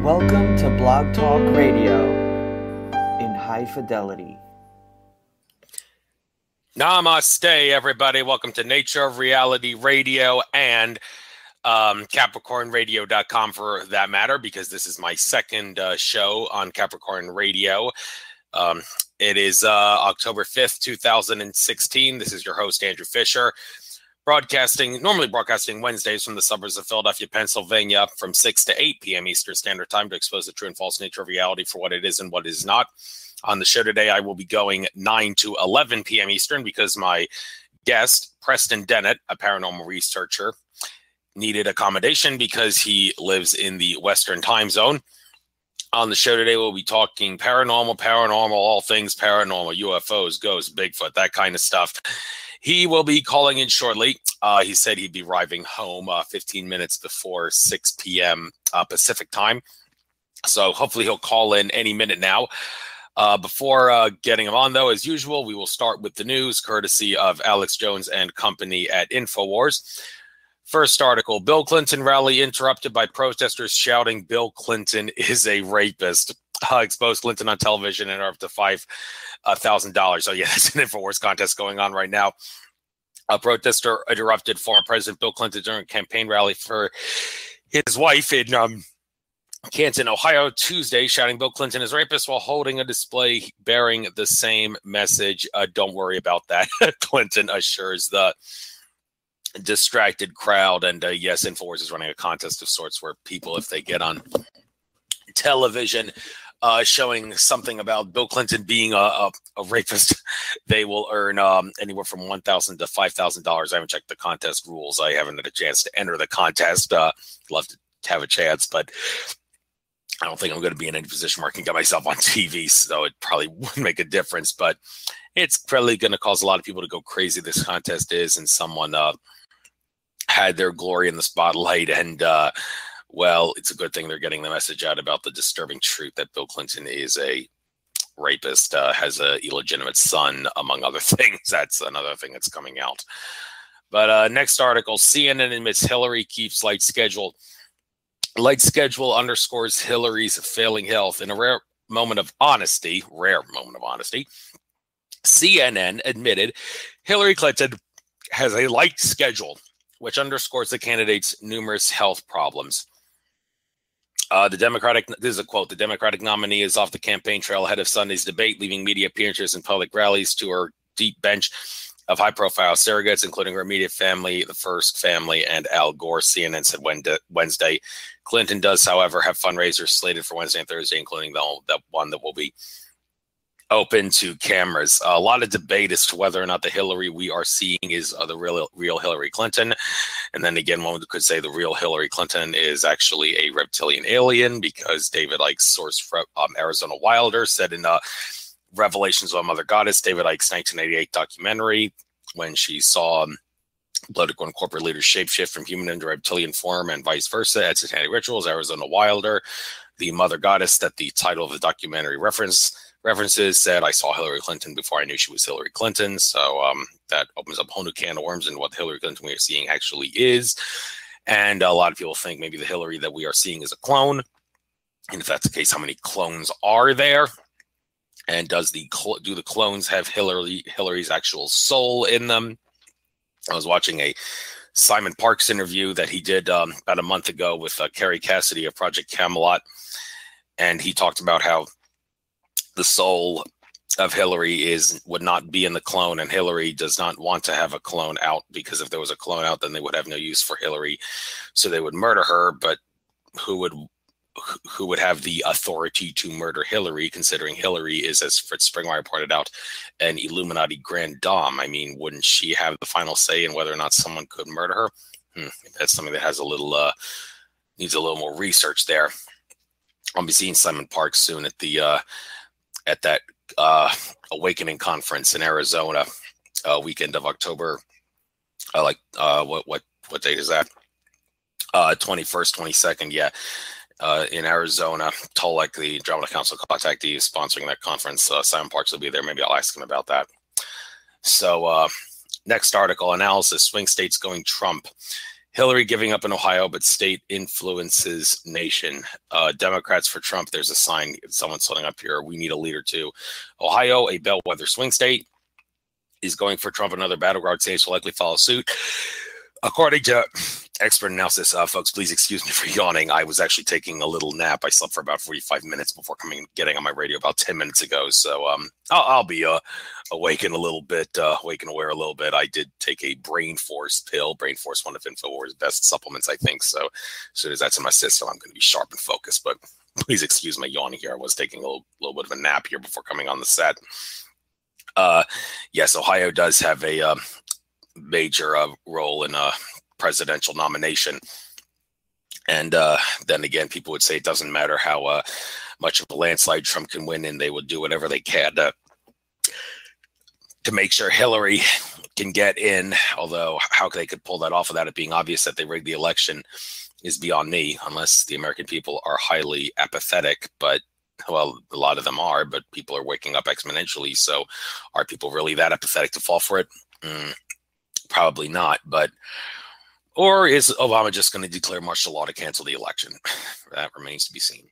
Welcome to Blog Talk Radio in high fidelity. Namaste, everybody. Welcome to Nature of Reality Radio and CapricornRadio.com for that matter, because this is my second show on Capricorn Radio. It is October 5th, 2016. This is your host, Andrew Fisher, normally broadcasting Wednesdays from the suburbs of Philadelphia, Pennsylvania, from 6 to 8 p.m. Eastern Standard Time to expose the true and false nature of reality for what it is and what it is not. On the show today, I will be going 9 to 11 p.m. Eastern because my guest, Preston Dennett, a paranormal researcher, needed accommodation because he lives in the Western time zone. On the show today, we'll be talking paranormal, all things paranormal, UFOs, ghosts, Bigfoot, that kind of stuff. He will be calling in shortly. He said he'd be arriving home 15 minutes before 6 p.m. Pacific time. So hopefully he'll call in any minute now. Before getting him on, though, as usual, we will start with the news, courtesy of Alex Jones and company at InfoWars. First article, Bill Clinton rally interrupted by protesters shouting Bill Clinton is a rapist. Exposed Clinton on television and are up to $5,000. So yeah, there's an InfoWars contest going on right now. A protester interrupted former President Bill Clinton during a campaign rally for his wife in Canton, Ohio, Tuesday, shouting Bill Clinton is a rapist while holding a display bearing the same message. Don't worry about that, Clinton assures the distracted crowd. And yes, InfoWars is running a contest of sorts where people, if they get on television showing something about Bill Clinton being a rapist, they will earn anywhere from $1,000 to $5,000. I haven't checked the contest rules. I haven't had a chance to enter the contest. Love to have a chance, but I don't think I'm going to be in any position where I can get myself on TV, so it probably wouldn't make a difference, but it's probably going to cause a lot of people to go crazy. This contest is, and someone had their glory in the spotlight, and well, it's a good thing they're getting the message out about the disturbing truth that Bill Clinton is a rapist, has an illegitimate son, among other things. That's another thing that's coming out. But next article, CNN admits Hillary keeps light schedule. Light schedule underscores Hillary's failing health. In a rare moment of honesty, CNN admitted Hillary Clinton has a light schedule, which underscores the candidate's numerous health problems. This is a quote, the Democratic nominee is off the campaign trail ahead of Sunday's debate, leaving media appearances and public rallies to her deep bench of high-profile surrogates, including her immediate family, the First Family, and Al Gore, CNN said Wednesday. Clinton does, however, have fundraisers slated for Wednesday and Thursday, including the one that will be open to cameras. A lot of debate as to whether or not the Hillary we are seeing is the real Hillary Clinton. And then again, one could say the real Hillary Clinton is actually a reptilian alien, because David Icke's source from Arizona Wilder said in Revelations of a Mother Goddess, David Icke's 1988 documentary, when she saw political and corporate leaders shapeshift from human into reptilian form and vice versa at satanic rituals. Arizona Wilder, the Mother Goddess that the title of the documentary references, said, I saw Hillary Clinton before I knew she was Hillary Clinton. So that opens up a whole new can of worms into what Hillary Clinton we are seeing actually is. And a lot of people think maybe the Hillary that we are seeing is a clone. And if that's the case, how many clones are there? And do the clones have Hillary's actual soul in them? I was watching a Simon Parks interview that he did about a month ago with Kerry Cassidy of Project Camelot. And he talked about how the soul of Hillary would not be in the clone, and Hillary does not want to have a clone out, because if there was a clone out, then they would have no use for Hillary, so they would murder her. But who would have the authority to murder Hillary, considering Hillary is, as Fritz Springmeier pointed out, an Illuminati grand dame? I mean, wouldn't she have the final say in whether or not someone could murder her? That's something that has needs a little more research there. I'll be seeing Simon Parks soon at that Awakening conference in Arizona, weekend of October. What date is that? 21st, 22nd. Yeah. In Arizona. Tolek, the Andromeda Council contactee, is sponsoring that conference. Simon Parks will be there. Maybe I'll ask him about that. So next article, analysis, swing states going Trump. Hillary giving up in Ohio, but state influences nation. Democrats for Trump. There's a sign. Someone's holding up here. We need a leader too. Ohio, a bellwether swing state, is going for Trump. Another battleground states will likely follow suit. According to expert analysis, folks, please excuse me for yawning. I was actually taking a little nap. I slept for about 45 minutes before getting on my radio about 10 minutes ago. So I'll be awake in a little bit, awake and aware a little bit. I did take a Brain Force pill. Brain Force, one of InfoWars' best supplements, I think. So as soon as that's in my system, I'm going to be sharp and focused. But please excuse my yawning here. I was taking a little bit of a nap here before coming on the set. Yes, Ohio does have a major role in a presidential nomination. And then again, people would say it doesn't matter how much of a landslide Trump can win, and they would do whatever they can to make sure Hillary can get in. Although how they could pull that off without it being obvious that they rigged the election is beyond me, unless the American people are highly apathetic. But well, a lot of them are, but people are waking up exponentially. So are people really that apathetic to fall for it? Probably not. Or is Obama just going to declare martial law to cancel the election? That remains to be seen.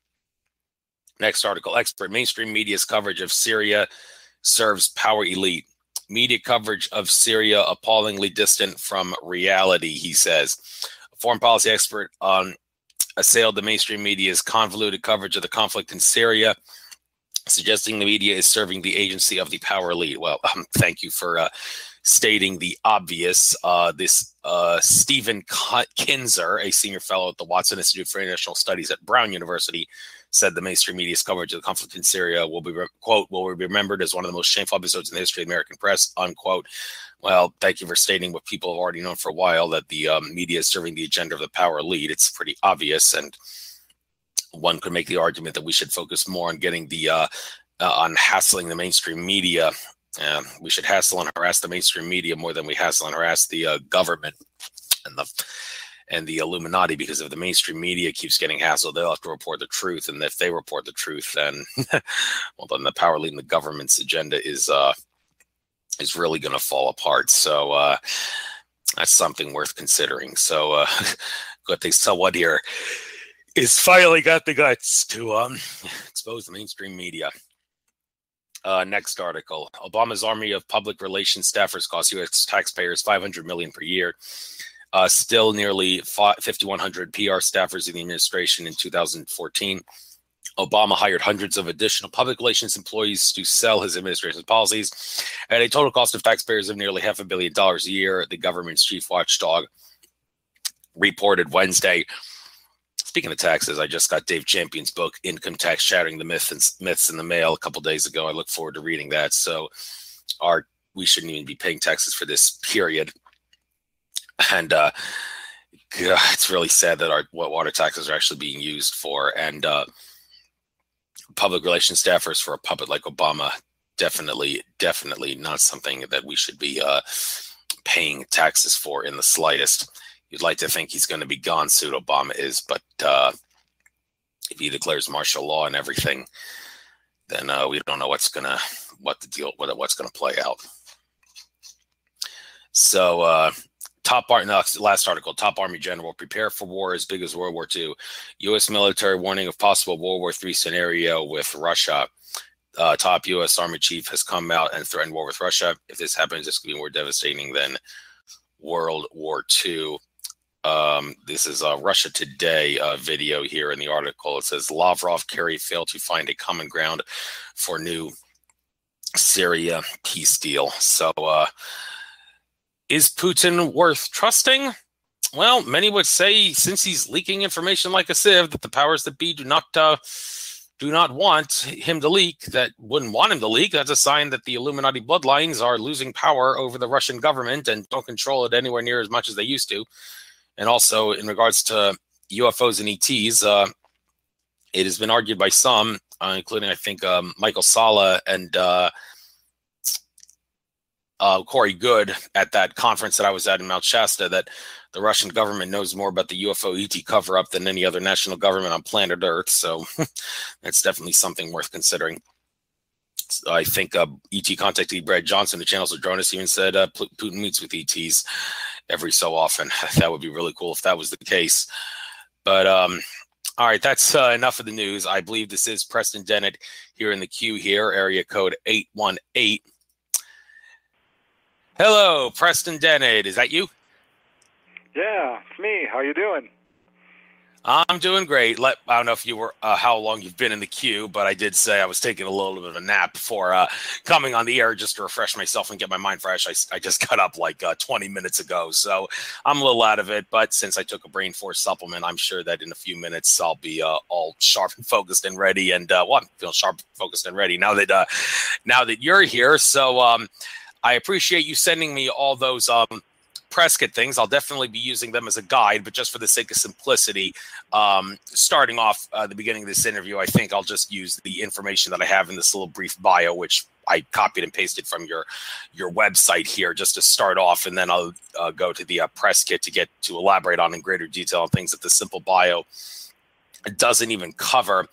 Next article, expert mainstream media's coverage of Syria serves power elite. Media coverage of Syria appallingly distant from reality, he says. A foreign policy expert assailed the mainstream media's convoluted coverage of the conflict in Syria, suggesting the media is serving the agency of the power elite. Well, thank you for stating the obvious. This Stephen Kinzer, a senior fellow at the Watson Institute for International Studies at Brown University, said the mainstream media's coverage of the conflict in Syria will be, quote, will be remembered as one of the most shameful episodes in the history of the American press, unquote. Well, thank you for stating what people have already known for a while, that the media is serving the agenda of the power elite. It's pretty obvious, and one could make the argument that we should focus more on getting the on hassling the mainstream media. We should hassle and harass the mainstream media more than we hassle and harass the government and the Illuminati, because if the mainstream media keeps getting hassled, they'll have to report the truth, and if they report the truth, then well, then the power elite and the government's agenda is really going to fall apart. So that's something worth considering. So good thing someone here is finally got the guts to expose the mainstream media. Next article, Obama's army of public relations staffers costs U.S. taxpayers $500 million per year. Still nearly 5,100 PR staffers in the administration in 2014. Obama hired hundreds of additional public relations employees to sell his administration's policies at a total cost of taxpayers of nearly $500 million a year, the government's chief watchdog reported Wednesday. Speaking of taxes, I just got Dave Champion's book, Income Tax, Shattering the Myths in the mail a couple days ago. I look forward to reading that. So we shouldn't even be paying taxes for this period. And it's really sad that what water taxes are actually being used for. And public relations staffers for a puppet like Obama, definitely not something that we should be paying taxes for in the slightest. You'd like to think he's going to be gone soon, Obama is, but if he declares martial law and everything, then we don't know what's going to play out. So last article, top Army general prepare for war as big as World War II. U.S. military warning of possible World War III scenario with Russia. Top U.S. Army chief has come out and threatened war with Russia. If this happens, this could be more devastating than World War II. This is a Russia Today video here in the article. It says Lavrov, Kerry failed to find a common ground for new Syria peace deal. So is Putin worth trusting? Well, many would say, since he's leaking information like a sieve that the powers that be do not want him to leak, that wouldn't want him to leak, that's a sign that the Illuminati bloodlines are losing power over the Russian government and don't control it anywhere near as much as they used to. And also, in regards to UFOs and ETs, it has been argued by some, including, I think, Michael Sala and Corey Good at that conference that I was at in Mount Shasta, that the Russian government knows more about the UFO ET cover-up than any other national government on planet Earth. So that's definitely something worth considering. I think ET contactee Brad Johnson, who channels Adronis, even said Putin meets with ETs. every so often. That would be really cool if that was the case. But all right, that's enough of the news. I believe this is Preston Dennett here in the queue here, area code 818. Hello, Preston Dennett. Is that you? Yeah, it's me. How you doing? I'm doing great. I don't know if you were how long you've been in the queue, but I did say I was taking a little bit of a nap before coming on the air just to refresh myself and get my mind fresh. I just got up like 20 minutes ago, so I'm a little out of it. But since I took a brain force supplement, I'm sure that in a few minutes I'll be all sharp and focused and ready. And well, I'm feeling sharp, focused, and ready now that you're here. So I appreciate you sending me all those press kit things. I'll definitely be using them as a guide, but just for the sake of simplicity, starting off the beginning of this interview, I think I'll just use the information that I have in this little brief bio, which I copied and pasted from your website here just to start off, and then I'll go to the press kit to get to elaborate on in greater detail on things that the simple bio doesn't even cover.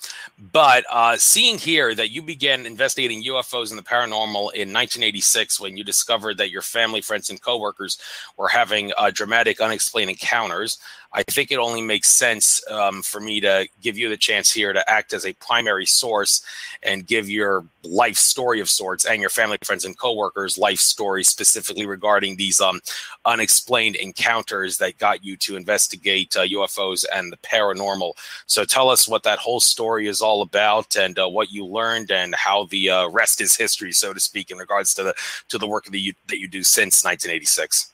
But seeing here that you began investigating UFOs and the paranormal in 1986 when you discovered that your family, friends, and coworkers were having dramatic unexplained encounters, I think it only makes sense for me to give you the chance here to act as a primary source and give your life story of sorts, and your family, friends, and coworkers' life story specifically regarding these unexplained encounters that got you to investigate UFOs and the paranormal. So tell us what that whole story is all about, and what you learned, and how the rest is history, so to speak, in regards to the work that you do since 1986.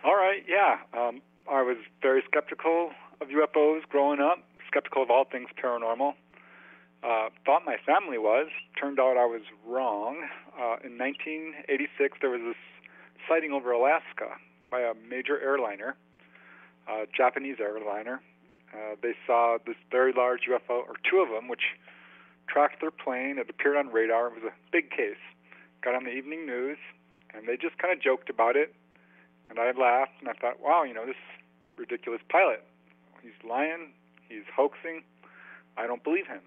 All right, yeah. I was very skeptical of UFOs growing up, skeptical of all things paranormal. Thought my family was. Turned out I was wrong. In 1986, there was this sighting over Alaska by a major airliner, Japanese airliner. They saw this very large UFO, or two of them, which tracked their plane. It appeared on radar. It was a big case. Got on the evening news, and they just kind of joked about it. And I laughed, and I thought, wow, this ridiculous pilot. He's lying. He's hoaxing. I don't believe him.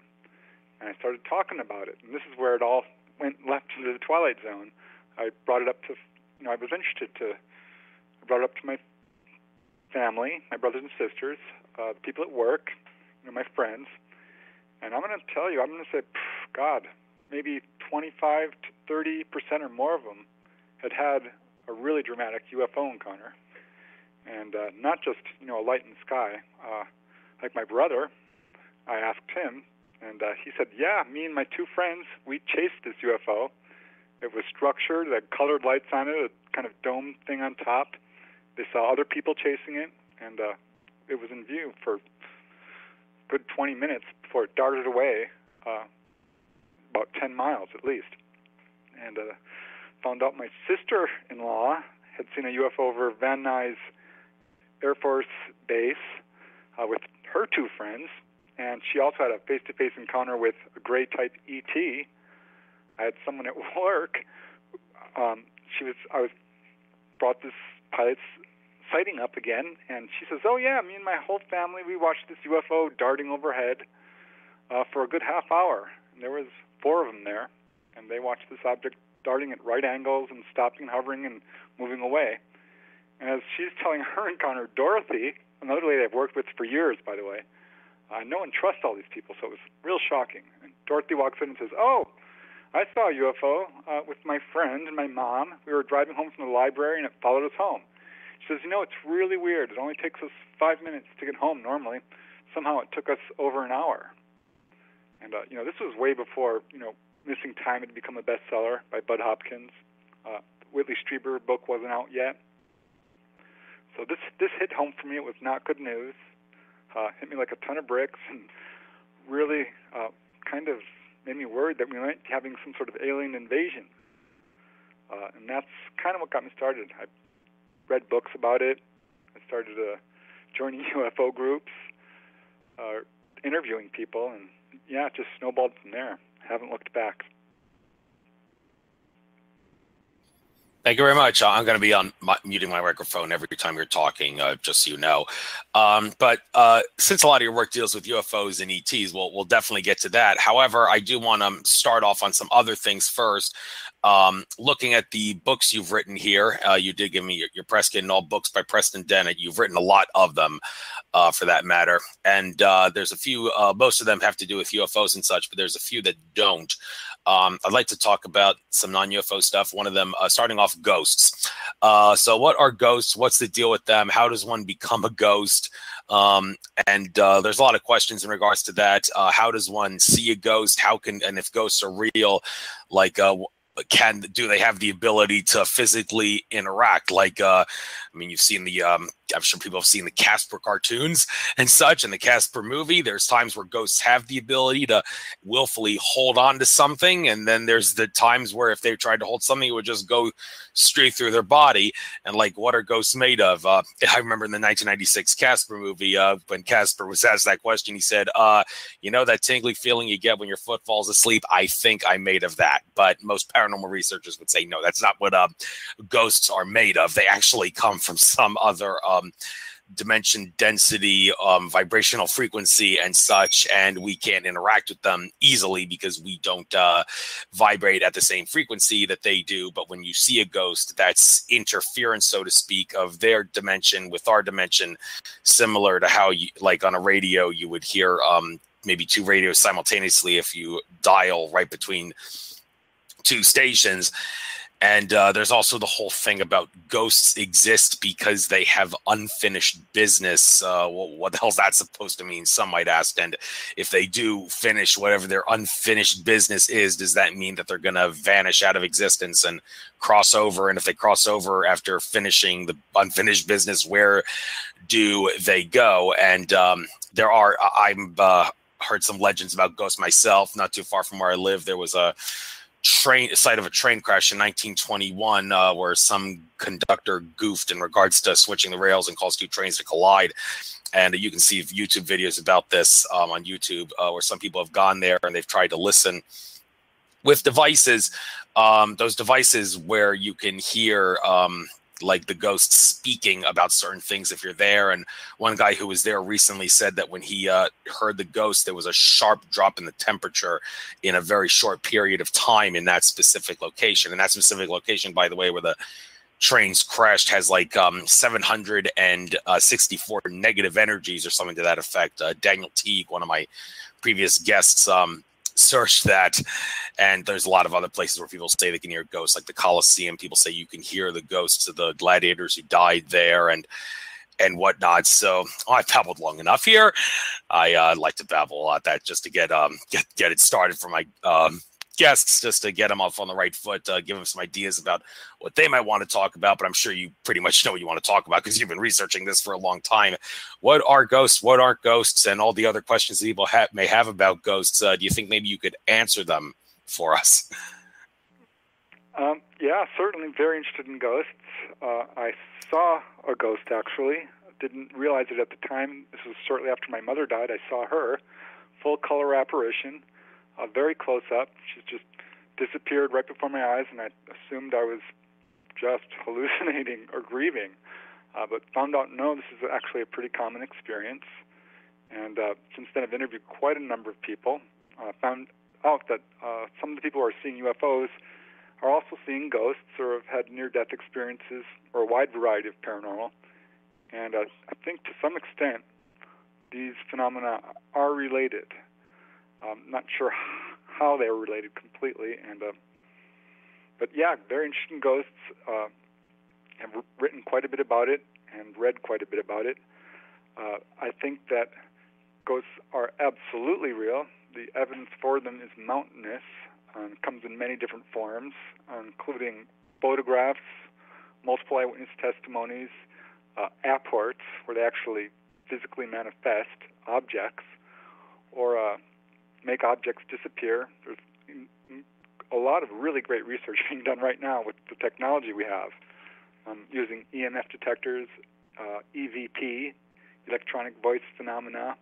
And I started talking about it. And this is where it all went left into the twilight zone. I brought it up to, I was interested to, I brought it up to my family, my brothers and sisters, the people at work, my friends. And I'm going to tell you, I'm going to say, God, maybe 25 to 30% or more of them had a really dramatic UFO encounter. And not just, a light in the sky. Like my brother, I asked him, and he said, yeah, me and my two friends, we chased this UFO. It was structured, it had colored lights on it, a kind of dome thing on top. They saw other people chasing it, and it was in view for a good 20 minutes before it darted away, about 10 miles at least. And found out my sister-in-law had seen a UFO over Van Nuys Air Force Base with her two friends, and she also had a face-to-face encounter with a gray-type ET. I had someone at work. I was brought this pilot's sighting up again, and she says, "Oh yeah, me and my whole family, we watched this UFO darting overhead for a good half hour. And there was 4 of them there, and they watched this object darting at right angles and stopping and hovering and moving away." And as she's telling her encounter, Dorothy, another lady I've worked with for years, by the way, no one trusts all these people, so it was real shocking. And Dorothy walks in and says, "Oh, I saw a UFO with my friend and my mom. We were driving home from the library, and it followed us home." She says, "It's really weird. It only takes us 5 minutes to get home normally. Somehow it took us over an hour." And, this was way before, Missing Time had become a bestseller by Bud Hopkins. Whitley Strieber book wasn't out yet. So this hit home for me. It was not good news. Hit me like a ton of bricks, and really kind of made me worried that we might be having some sort of alien invasion. And that's kind of what got me started. I read books about it. I started joining UFO groups, interviewing people, and it just snowballed from there. Haven't looked back. Thank you very much. I'm going to be muting my microphone every time you're talking, just so you know. But since a lot of your work deals with UFOs and ETs, we'll definitely get to that. However, I do want to start off on some other things first. Looking at the books you've written here, you did give me your press kit and all books by Preston Dennett. You've written a lot of them, for that matter. And there's a few, most of them have to do with UFOs and such, but there's a few that don't. I'd like to talk about some non-UFO stuff. One of them, starting off, ghosts. So what are ghosts? What's the deal with them? How does one become a ghost? And there's a lot of questions in regards to that. How does one see a ghost? And if ghosts are real, like, do they have the ability to physically interact? Like, I mean, you've seen I'm sure people have seen the Casper cartoons and such, and the Casper movie. There's times where ghosts have the ability to willfully hold on to something, and then there's the times where if they tried to hold something, it would just go straight through their body. And like, what are ghosts made of? I remember in the 1996 Casper movie, when Casper was asked that question, he said, you know that tingly feeling you get when your foot falls asleep? I think I'm made of that. But most paranormal researchers would say, no, that's not what ghosts are made of. They actually come from some other dimension, density, vibrational frequency and such, and we can't interact with them easily because we don't vibrate at the same frequency that they do. But when you see a ghost, that's interference, so to speak, of their dimension with our dimension, similar to how you, like on a radio, you would hear maybe two radios simultaneously if you dial right between two stations. And there's also the whole thing about ghosts exist because they have unfinished business. What the hell's that supposed to mean? Some might ask. And if they do finish whatever their unfinished business is, does that mean that they're going to vanish out of existence and cross over? And if they cross over after finishing the unfinished business, where do they go? And I've heard some legends about ghosts myself. Not too far from where I live, there was a site of a train crash in 1921 where some conductor goofed in regards to switching the rails and caused two trains to collide. And you can see YouTube videos about this on YouTube where some people have gone there and they've tried to listen with devices, those devices where you can hear like the ghosts speaking about certain things if you're there. And one guy who was there recently said that when he heard the ghost, there was a sharp drop in the temperature in a very short period of time in that specific location. And that specific location, by the way, where the trains crashed, has like 764 negative energies or something to that effect. Daniel Teague, one of my previous guests, searched that, and there's a lot of other places where people say they can hear ghosts, like the Colosseum. People say you can hear the ghosts of the gladiators who died there and whatnot. So I've babbled long enough here. I like to babble a lot, that just to get it started for my guests, just to get them off on the right foot, give them some ideas about what they might want to talk about. But I'm sure you pretty much know what you want to talk about because you've been researching this for a long time. What are ghosts? What aren't ghosts? And all the other questions that people may have about ghosts. Do you think maybe you could answer them for us? Yeah, certainly very interested in ghosts. I saw a ghost, actually. Didn't realize it at the time. This was shortly after my mother died. I saw her, full color apparition. Very close up. She just disappeared right before my eyes, and I assumed I was just hallucinating or grieving. But found out, no, this is actually a pretty common experience. And since then, I've interviewed quite a number of people. Found out that some of the people who are seeing UFOs are also seeing ghosts or have had near-death experiences or a wide variety of paranormal. And I think to some extent, these phenomena are related. Not sure how they are related completely, but yeah, very interested in ghosts. Have written quite a bit about it and read quite a bit about it. I think that ghosts are absolutely real. The evidence for them is mountainous. It comes in many different forms, including photographs, multiple eyewitness testimonies, apports, where they actually physically manifest objects, or make objects disappear. There's a lot of really great research being done right now with the technology we have, using EMF detectors, EVP, electronic voice phenomena,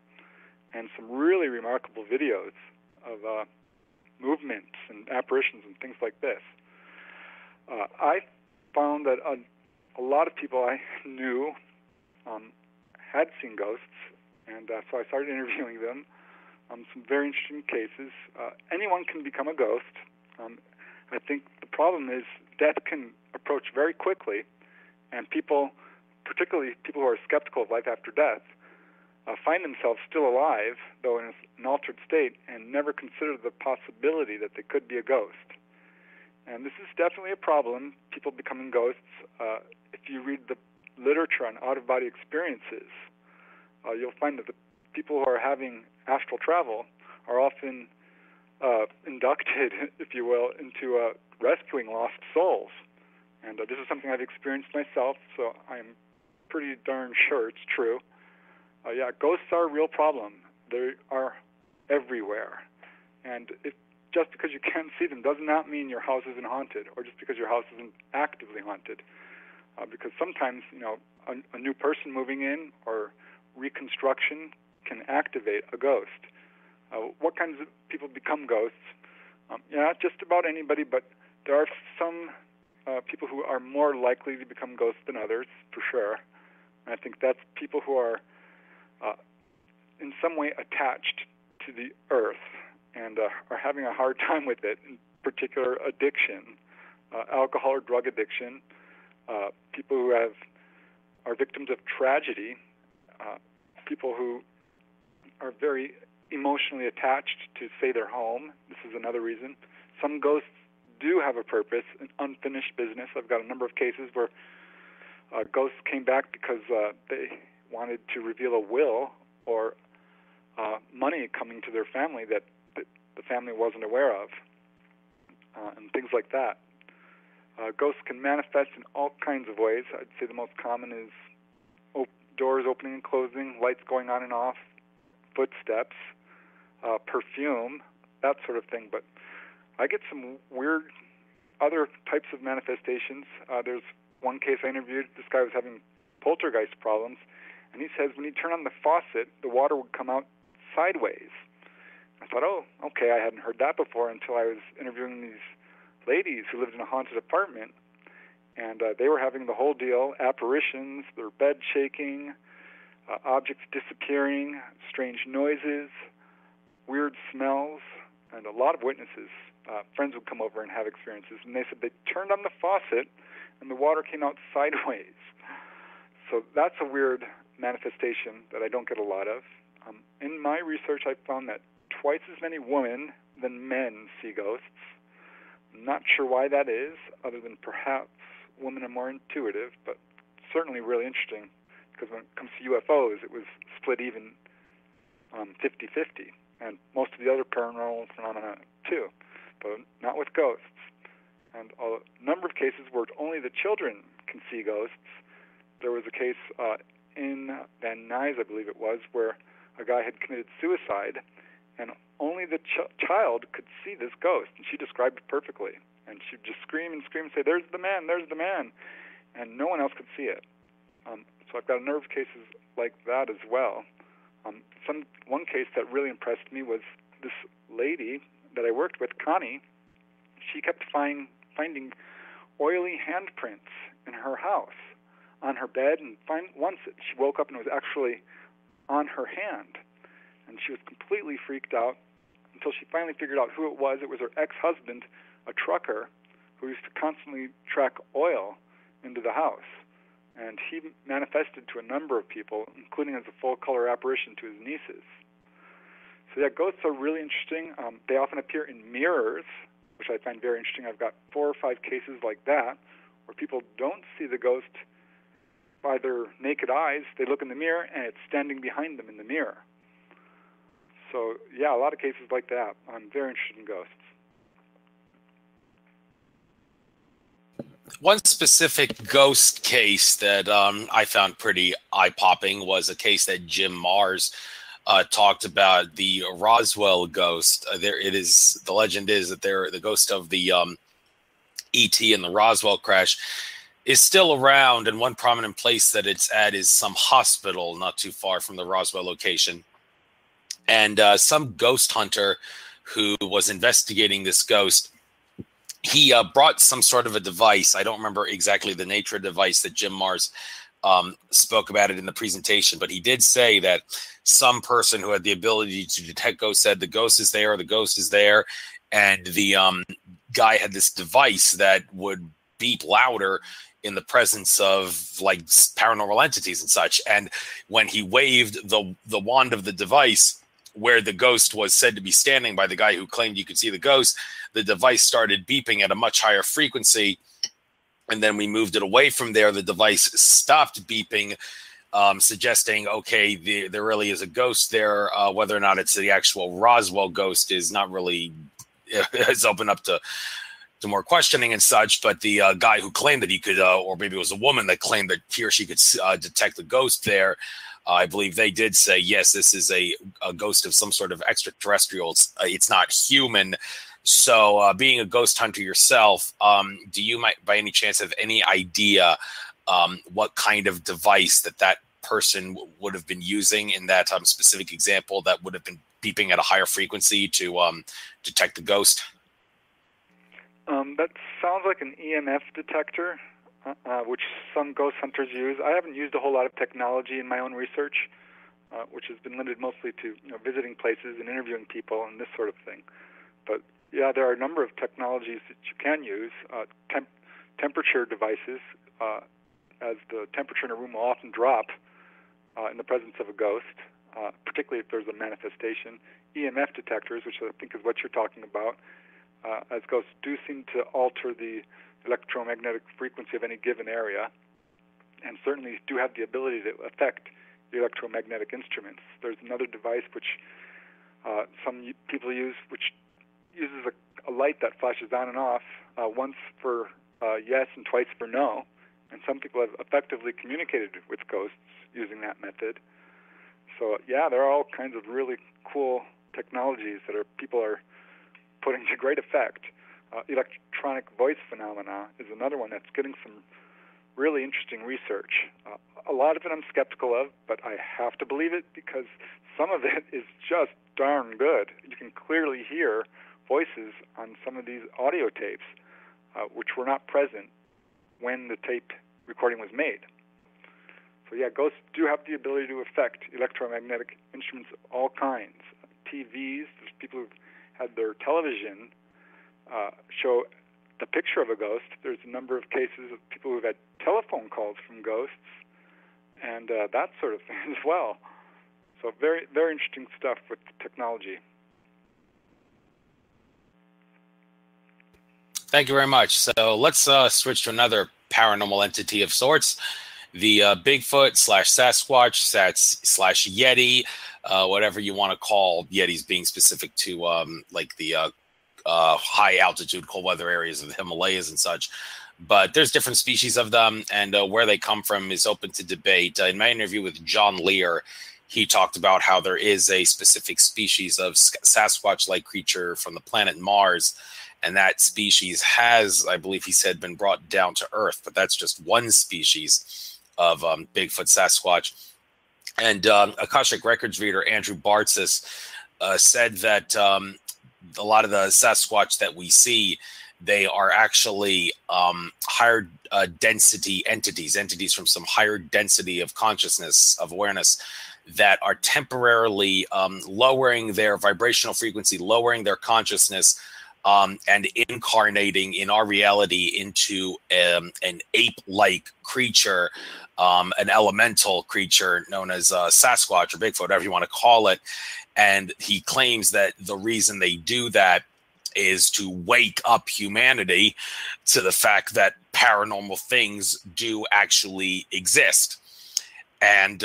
and some really remarkable videos of movements and apparitions and things like this. I found that a lot of people I knew had seen ghosts, and so I started interviewing them. Some very interesting cases. Anyone can become a ghost. I think the problem is death can approach very quickly, and people, particularly people who are skeptical of life after death, find themselves still alive, though in an altered state, and never consider the possibility that they could be a ghost. And this is definitely a problem, people becoming ghosts. If you read the literature on out-of-body experiences, you'll find that the people who are having astral travel are often inducted, if you will, into rescuing lost souls. And this is something I've experienced myself, so I'm pretty darn sure it's true. Yeah, ghosts are a real problem. They are everywhere. And just because you can't see them does not mean your house isn't haunted, or just because your house isn't actively haunted. Because sometimes, a new person moving in or reconstruction can activate a ghost. What kinds of people become ghosts? Just about anybody, but there are some people who are more likely to become ghosts than others, for sure. And I think that's people who are in some way attached to the earth and are having a hard time with it, in particular addiction, alcohol or drug addiction, people who are victims of tragedy, people who are very emotionally attached to, say, their home. This is another reason. Some ghosts do have a purpose, an unfinished business. I've got a number of cases where ghosts came back because they wanted to reveal a will or money coming to their family that the family wasn't aware of, and things like that. Ghosts can manifest in all kinds of ways. I'd say the most common is doors opening and closing, lights going on and off, footsteps, perfume, that sort of thing. But I get some weird other types of manifestations. There's one case I interviewed. This guy was having poltergeist problems, and he says when he turned on the faucet, the water would come out sideways. I thought, oh, okay, I hadn't heard that before until I was interviewing these ladies who lived in a haunted apartment, and they were having the whole deal, apparitions, their bed shaking, objects disappearing, strange noises, weird smells, and a lot of witnesses. Friends would come over and have experiences, and they said they turned on the faucet and the water came out sideways. So that's a weird manifestation that I don't get a lot of. In my research, I found that twice as many women than men see ghosts. I'm not sure why that is, other than perhaps women are more intuitive, but certainly really interesting, because when it comes to UFOs, it was split even 50-50, and most of the other paranormal phenomena too, but not with ghosts. And a number of cases where only the children can see ghosts. There was a case in Van Nuys, I believe it was, where a guy had committed suicide, and only the child could see this ghost, and she described it perfectly. And she'd just scream and scream and say, "There's the man, there's the man," and no one else could see it. So I've got a number of cases like that as well. One case that really impressed me was this lady that I worked with, Connie. She kept finding oily handprints in her house, on her bed, and once she woke up and it was actually on her hand. And she was completely freaked out until she finally figured out who it was. It was her ex-husband, a trucker, who used to constantly track oil into the house. And he manifested to a number of people, including as a full-color apparition to his nieces. So yeah, ghosts are really interesting. They often appear in mirrors, which I find very interesting. I've got 4 or 5 cases like that, where people don't see the ghost by their naked eyes. They look in the mirror, and it's standing behind them in the mirror. So yeah, a lot of cases like that. I'm very interested in ghosts. One specific ghost case that I found pretty eye-popping was a case that Jim Mars talked about, the Roswell ghost. The legend is that the ghost of the E.T. and the Roswell crash is still around, and one prominent place that it's at is some hospital not too far from the Roswell location. And some ghost hunter who was investigating this ghost, he brought some sort of a device. I don't remember exactly the nature of the device that Jim Mars spoke about it in the presentation, but he did say that some person who had the ability to detect ghosts said the ghost is there, the ghost is there, and the guy had this device that would beep louder in the presence of like paranormal entities and such. And when he waved the wand of the device where the ghost was said to be standing by the guy who claimed you could see the ghost, the device started beeping at a much higher frequency. And then we moved it away from there. The device stopped beeping, suggesting, okay, there really is a ghost there. Whether or not it's the actual Roswell ghost is not really, it's open up to more questioning and such. But the guy who claimed that he could, or maybe it was a woman that claimed that he or she could detect the ghost there, I believe they did say, yes, this is a ghost of some sort of extraterrestrials. It's not human. So being a ghost hunter yourself, do you by any chance have any idea what kind of device that person would have been using in that specific example that would have been beeping at a higher frequency to detect the ghost? That sounds like an EMF detector, which some ghost hunters use. I haven't used a whole lot of technology in my own research, which has been limited mostly to visiting places and interviewing people and this sort of thing. But yeah, there are a number of technologies that you can use. Temperature devices, as the temperature in a room will often drop in the presence of a ghost, particularly if there's a manifestation. EMF detectors, which I think is what you're talking about, as ghosts do seem to alter the electromagnetic frequency of any given area, and certainly do have the ability to affect the electromagnetic instruments. There's another device which some people use, which uses a light that flashes on and off, once for yes and twice for no, and some people have effectively communicated with ghosts using that method. So yeah, there are all kinds of really cool technologies that people are putting to great effect. Electronic voice phenomena is another one that's getting some really interesting research. A lot of it I'm skeptical of, but I have to believe it because some of it is just darn good. You can clearly hear voices on some of these audio tapes, which were not present when the tape recording was made. So yeah, ghosts do have the ability to affect electromagnetic instruments of all kinds. TVs, there's people who've had their television show the picture of a ghost. There's a number of cases of people who've had telephone calls from ghosts and that sort of thing as well. So very, very interesting stuff with technology. Thank you very much. So let's switch to another paranormal entity of sorts, the Bigfoot / Sasquatch / Yeti, whatever you want to call Yetis, being specific to like the high altitude cold weather areas of the Himalayas and such. But there's different species of them, and where they come from is open to debate. In my interview with John Lear, he talked about how there is a specific species of Sasquatch-like creature from the planet Mars, and that species has, I believe he said, been brought down to Earth, but that's just one species of Bigfoot Sasquatch. And Akashic Records reader Andrew Bartzis said that a lot of the Sasquatch that we see, they are actually higher density entities from some higher density of consciousness, of awareness, that are temporarily lowering their vibrational frequency, lowering their consciousness, and incarnating in our reality into an ape-like creature, an elemental creature known as Sasquatch or Bigfoot, whatever you want to call it. And he claims that the reason they do that is to wake up humanity to the fact that paranormal things do actually exist. And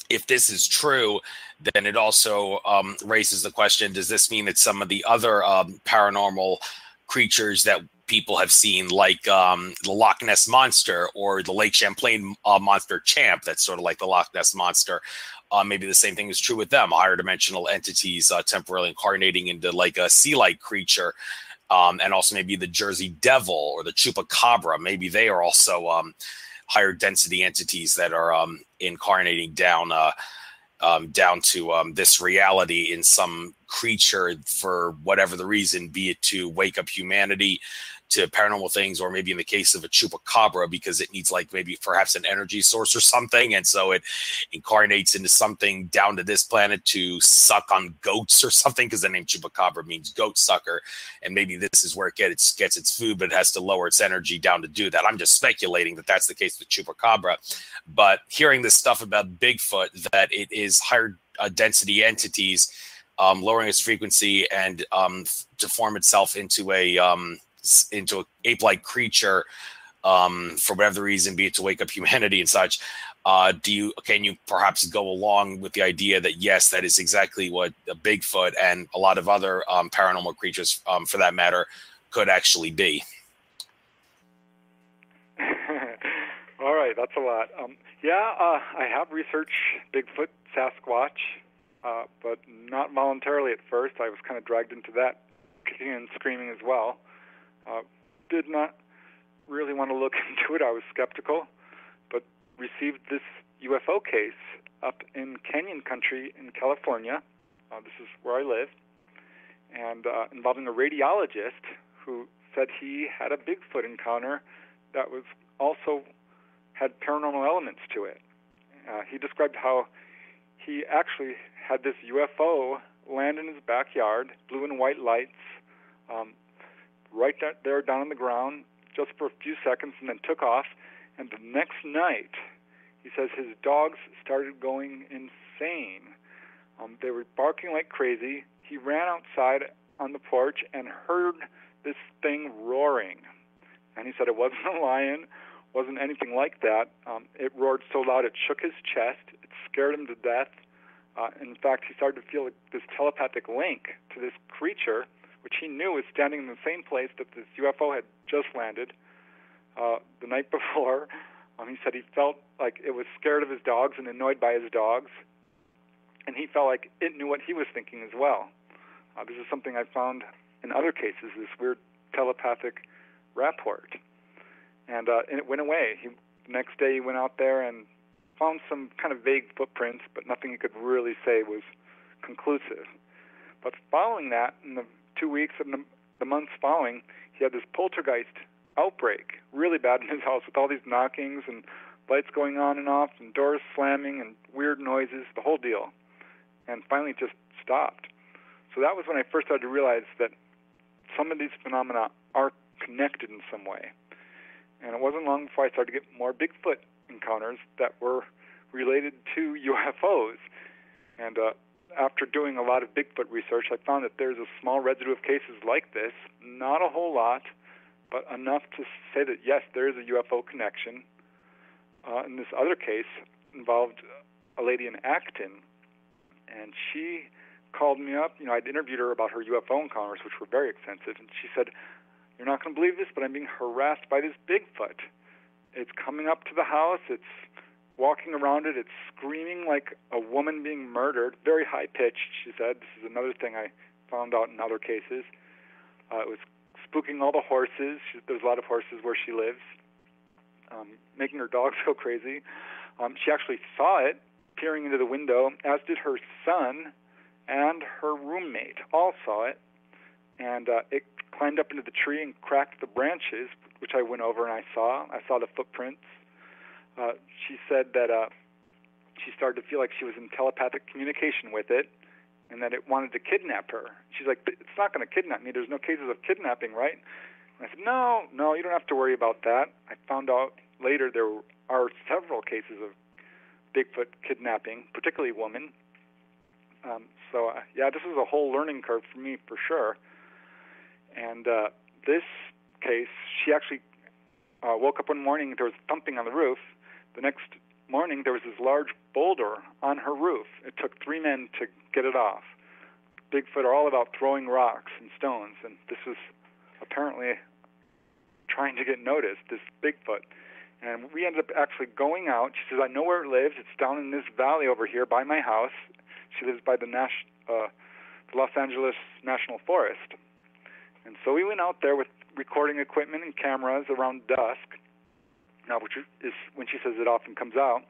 if this is true, then it also raises the question, does this mean that some of the other paranormal creatures that people have seen, like the Loch Ness Monster or the Lake Champlain monster Champ, that's sort of like the Loch Ness Monster, maybe the same thing is true with them, higher dimensional entities temporarily incarnating into like a sea-like creature, and also maybe the Jersey Devil or the Chupacabra, maybe they are also higher density entities that are incarnating down to this reality in some creature for whatever the reason, be it to wake up humanity to paranormal things, or maybe in the case of a chupacabra, because it needs like maybe perhaps an energy source or something. And so it incarnates into something down to this planet to suck on goats or something, because the name chupacabra means goat sucker. And maybe this is where it gets its food, but it has to lower its energy down to do that. I'm just speculating that that's the case with chupacabra. But hearing this stuff about Bigfoot, that it is higher density entities, lowering its frequency and to form itself into an ape-like creature for whatever reason, be it to wake up humanity and such. Can you perhaps go along with the idea that yes, that is exactly what a Bigfoot and a lot of other paranormal creatures, for that matter, could actually be? All right, that's a lot. I have researched Bigfoot, Sasquatch, but not voluntarily at first. I was kind of dragged into that, kicking and screaming as well. Did not really want to look into it. I was skeptical, but received this UFO case up in Canyon Country in California. This is where I live, and involving a radiologist who said he had a Bigfoot encounter that was also had paranormal elements to it. He described how he actually had this UFO land in his backyard, blue and white lights, right there down on the ground, just for a few seconds, and then took off. And the next night, he says his dogs started going insane. They were barking like crazy. He ran outside on the porch and heard this thing roaring. And he said it wasn't a lion, wasn't anything like that. It roared so loud it shook his chest. It scared him to death. In fact, he started to feel this telepathic link to this creature, which he knew was standing in the same place that this UFO had just landed the night before. He said he felt like it was scared of his dogs and annoyed by his dogs, and he felt like it knew what he was thinking as well. This is something I found in other cases, this weird telepathic rapport. And it went away. The next day he went out there and found some kind of vague footprints, but nothing he could really say was conclusive. But following that, in the 2 weeks and the months following, he had this poltergeist outbreak, really bad in his house, with all these knockings and lights going on and off and doors slamming and weird noises, the whole deal. And finally just stopped. So that was when I first started to realize that some of these phenomena are connected in some way. And it wasn't long before I started to get more Bigfoot encounters that were related to UFOs. And after doing a lot of Bigfoot research, I found that there's a small residue of cases like this, not a whole lot, but enough to say that, yes, there is a UFO connection. And this other case involved a lady in Acton, and she called me up. I'd interviewed her about her UFO encounters, which were very extensive, and she said, "You're not going to believe this, but I'm being harassed by this Bigfoot. It's coming up to the house. It's walking around it. It's screaming like a woman being murdered, very high-pitched," she said. This is another thing I found out in other cases. It was spooking all the horses. There's a lot of horses where she lives, making her dogs go crazy. She actually saw it peering into the window, as did her son and her roommate. All saw it. And it climbed up into the tree and cracked the branches, which I went over and I saw. I saw the footprints. She said that she started to feel like she was in telepathic communication with it, and that it wanted to kidnap her. She's like, "It's not going to kidnap me. There's no cases of kidnapping, right?" And I said, No, you don't have to worry about that. I found out later there are several cases of Bigfoot kidnapping, particularly women. This was a whole learning curve for me for sure. And this case, she actually woke up one morning, there was thumping on the roof. The next morning, there was this large boulder on her roof. It took 3 men to get it off. Bigfoot are all about throwing rocks and stones, and this was apparently trying to get noticed, this Bigfoot. And we ended up actually going out. She says, "I know where it lives. It's down in this valley over here by my house." She lives by the Los Angeles National Forest. And so we went out there with recording equipment and cameras around dusk, which is when she says it often comes out.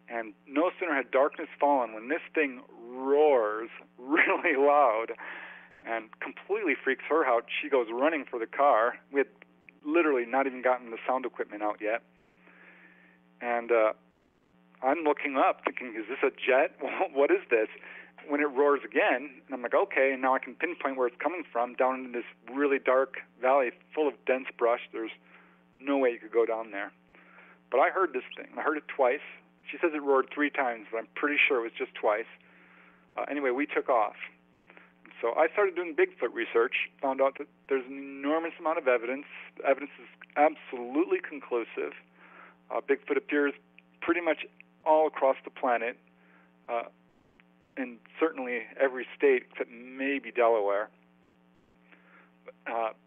And no sooner had darkness fallen when this thing roars really really loud and completely freaks her out. She goes running for the car. We had literally not even gotten the sound equipment out yet. And I'm looking up thinking, is this a jet? What is this? When it roars again, and I'm like, okay, and now I can pinpoint where it's coming from, down in this really dark valley full of dense brush. There's no way you could go down there. But I heard this thing. I heard it twice. She says it roared 3 times, but I'm pretty sure it was just twice. Anyway, we took off. So I started doing Bigfoot research, found out that there's an enormous amount of evidence. The evidence is absolutely conclusive. Bigfoot appears pretty much all across the planet, in certainly every state except maybe Delaware.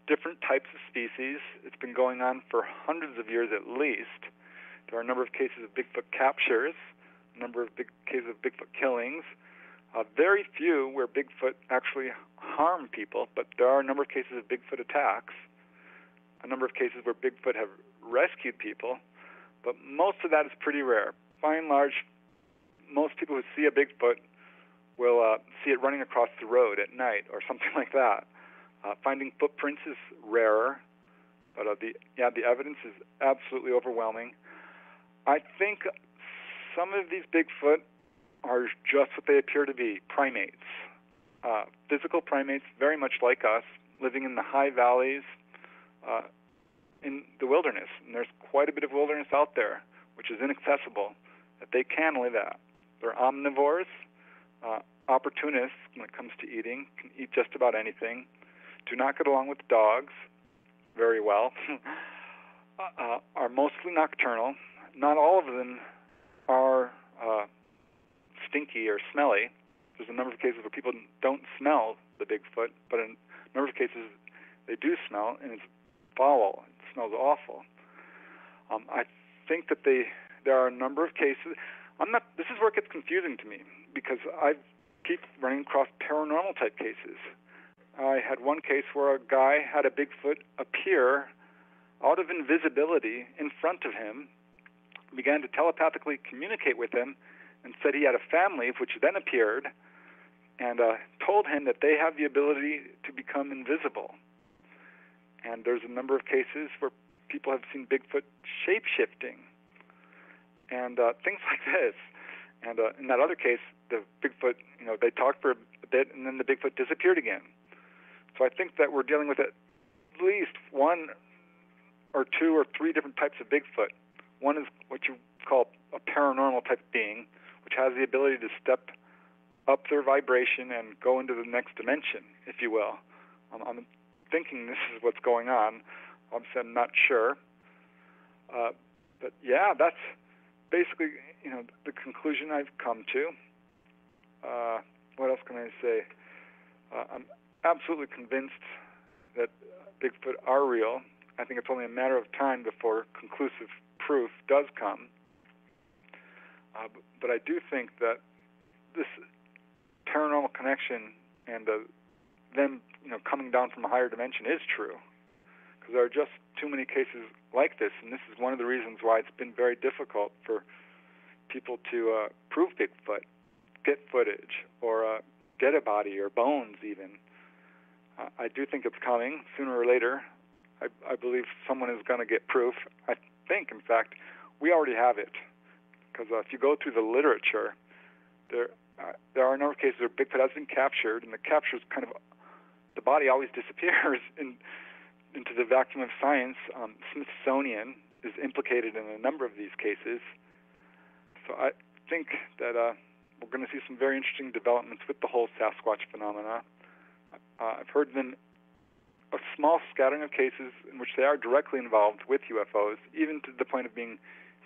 Different types of species. It's been going on for hundreds of years at least. There are a number of cases of Bigfoot captures, a number of cases of Bigfoot killings. Very few where Bigfoot actually harm people, but there are a number of cases of Bigfoot attacks, a number of cases where Bigfoot have rescued people, but most of that is pretty rare. By and large, most people who see a Bigfoot will see it running across the road at night or something like that. Finding footprints is rarer, but the evidence is absolutely overwhelming. I think some of these Bigfoot are just what they appear to be, primates. Physical primates, very much like us, living in the high valleys in the wilderness. And there's quite a bit of wilderness out there, which is inaccessible, that they can live at. They're omnivores, opportunists when it comes to eating, can eat just about anything, do not get along with dogs very well, are mostly nocturnal. Not all of them are stinky or smelly. There's a number of cases where people don't smell the Bigfoot, but in a number of cases they do smell, and it's foul. It smells awful. I think that there are a number of cases. This is where it gets confusing to me, because I keep running across paranormal type cases. I had one case where a guy had a Bigfoot appear out of invisibility in front of him, began to telepathically communicate with him, and said he had a family, which then appeared, and told him that they have the ability to become invisible. And there's a number of cases where people have seen Bigfoot shape-shifting and things like this. And in that other case, the Bigfoot, they talked for a bit, and then the Bigfoot disappeared again. So I think that we're dealing with at least 1 or 2 or 3 different types of Bigfoot. One is what you call a paranormal type being, which has the ability to step up their vibration and go into the next dimension, if you will. I'm thinking this is what's going on. Obviously, I'm not sure. But yeah, that's basically, the conclusion I've come to. What else can I say? I'm absolutely convinced that Bigfoot are real. I think it's only a matter of time before conclusive proof does come. But I do think that this paranormal connection and them, coming down from a higher dimension is true, because there are just too many cases like this, and this is one of the reasons why it's been very difficult for people to prove Bigfoot, get footage, or get a body or bones even. I do think it's coming sooner or later. I believe someone is going to get proof. I think, in fact, we already have it, because if you go through the literature, there are a number of cases where Bigfoot has been captured, and the capture's the body always disappears into the vacuum of science. Smithsonian is implicated in a number of these cases. So I think that we're going to see some very interesting developments with the whole Sasquatch phenomena. I've heard them a small scattering of cases in which they are directly involved with UFOs, even to the point of being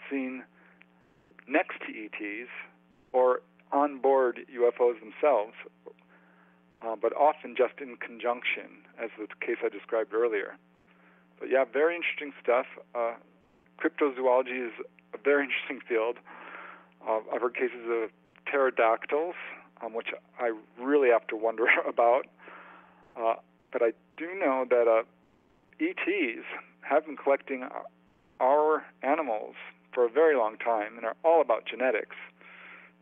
seen next to ETs or on board UFOs themselves, but often just in conjunction, as the case I described earlier. But yeah, very interesting stuff. Cryptozoology is a very interesting field. I've heard cases of pterodactyls, which I really have to wonder about. But I do know that ETs have been collecting our animals for a very long time and are all about genetics.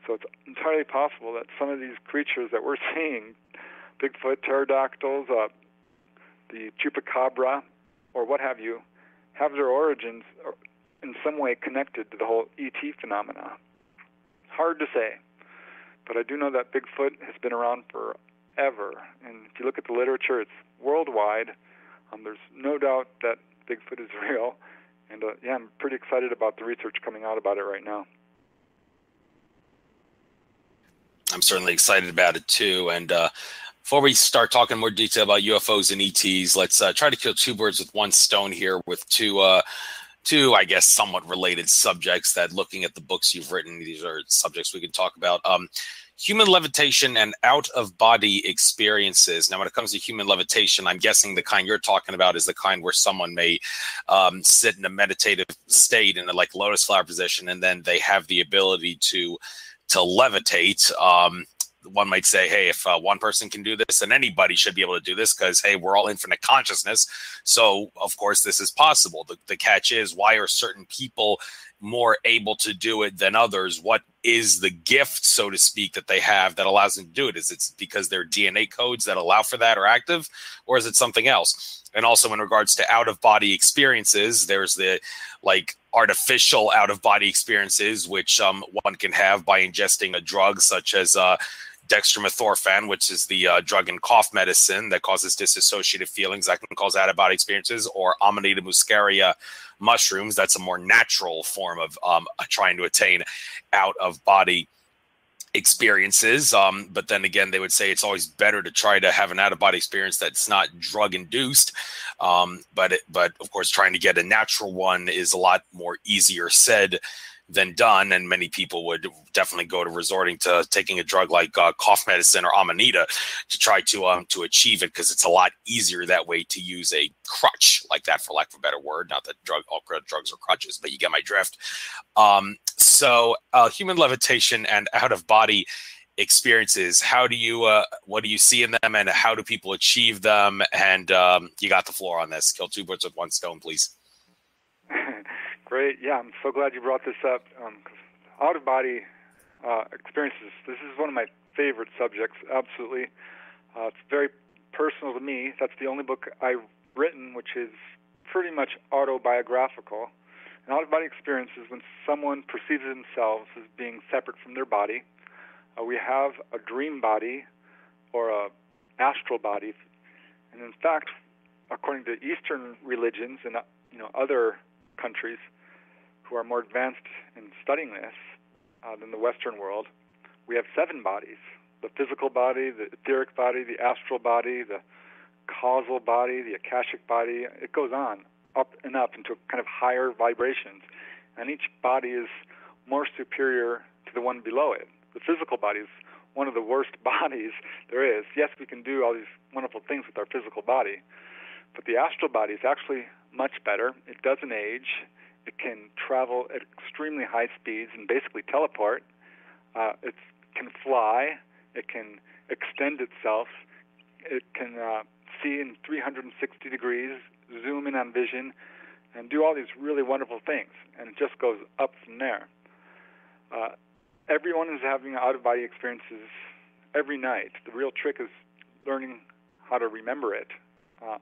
So it's entirely possible that some of these creatures that we're seeing, Bigfoot, pterodactyls, the chupacabra, or what have you, have their origins in some way connected to the whole ET phenomena. Hard to say, but I do know that Bigfoot has been around forever, and if you look at the literature, it's worldwide. There's no doubt that Bigfoot is real, and yeah, I'm pretty excited about the research coming out about it right now. I'm certainly excited about it too. And before we start talking more detail about UFOs and ETs, let's try to kill two birds with one stone here with two, I guess, somewhat related subjects that, looking at the books you've written, these are subjects we can talk about. Human levitation and out-of-body experiences. Now, when it comes to human levitation, I'm guessing the kind you're talking about is the kind where someone may sit in a meditative state in a like lotus flower position, and then they have the ability to levitate. One might say, hey, if one person can do this, then anybody should be able to do this because, hey, we're all infinite consciousness. So, of course, this is possible. The catch is, why are certain people more able to do it than others? What is the gift, so to speak, that they have that allows them to do it? Is it because their DNA codes that allow for that are active, or is it something else? And also in regards to out-of-body experiences, there's the like artificial out-of-body experiences, which one can have by ingesting a drug such as dextromethorphan, which is the drug in cough medicine that causes dissociative feelings that can cause out-of-body experiences, or Amanita muscaria mushrooms. That's a more natural form of trying to attain out-of-body experiences. But then again, they would say it's always better to try to have an out-of-body experience that's not drug-induced. But of course, trying to get a natural one is a lot more easier said than done, and many people would definitely go to resorting to taking a drug like cough medicine or Amanita to try to achieve it, because it's a lot easier that way to use a crutch like that, for lack of a better word. Not that all drugs are crutches, but you get my drift. So human levitation and out-of-body experiences, what do you see in them, and how do people achieve them? And you got the floor on this. Kill two birds with one stone, please. Great. Yeah, I'm so glad you brought this up. Out-of-body experiences, this is one of my favorite subjects, absolutely. It's very personal to me. That's the only book I've written which is pretty much autobiographical. An out-of-body experience is when someone perceives themselves as being separate from their body. We have a dream body or a astral body. And in fact, according to Eastern religions and other countries who are more advanced in studying this than the Western world, we have 7 bodies: the physical body, the etheric body, the astral body, the causal body, the akashic body. It goes on, up and up into kind of higher vibrations, and each body is more superior to the one below it. The physical body is one of the worst bodies there is. Yes, we can do all these wonderful things with our physical body, but the astral body is actually much better. It doesn't age. It can travel at extremely high speeds and basically teleport. It can fly. It can extend itself. It can see in 360 degrees, zoom in on vision, and do all these really wonderful things. And it just goes up from there. Everyone is having out-of-body experiences every night. The real trick is learning how to remember it,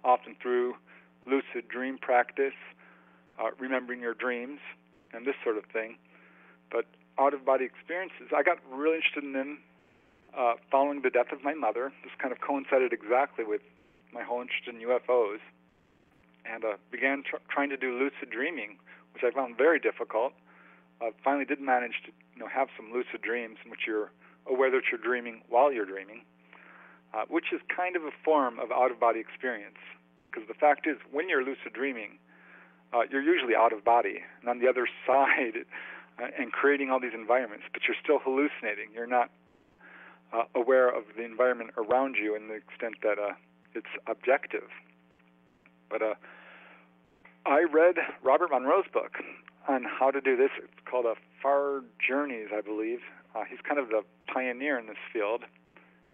often through lucid dream practice, remembering your dreams, and this sort of thing. But out-of-body experiences, I got really interested in them following the death of my mother. This kind of coincided exactly with my whole interest in UFOs, and began trying to do lucid dreaming, which I found very difficult. Finally did manage to have some lucid dreams in which you're aware that you're dreaming while you're dreaming, which is kind of a form of out-of-body experience. Because the fact is, when you're lucid dreaming, you're usually out of body and on the other side and creating all these environments, but you're still hallucinating. You're not aware of the environment around you in the extent that it's objective. But I read Robert Monroe's book on how to do this. It's called Far Journeys, I believe. He's kind of the pioneer in this field,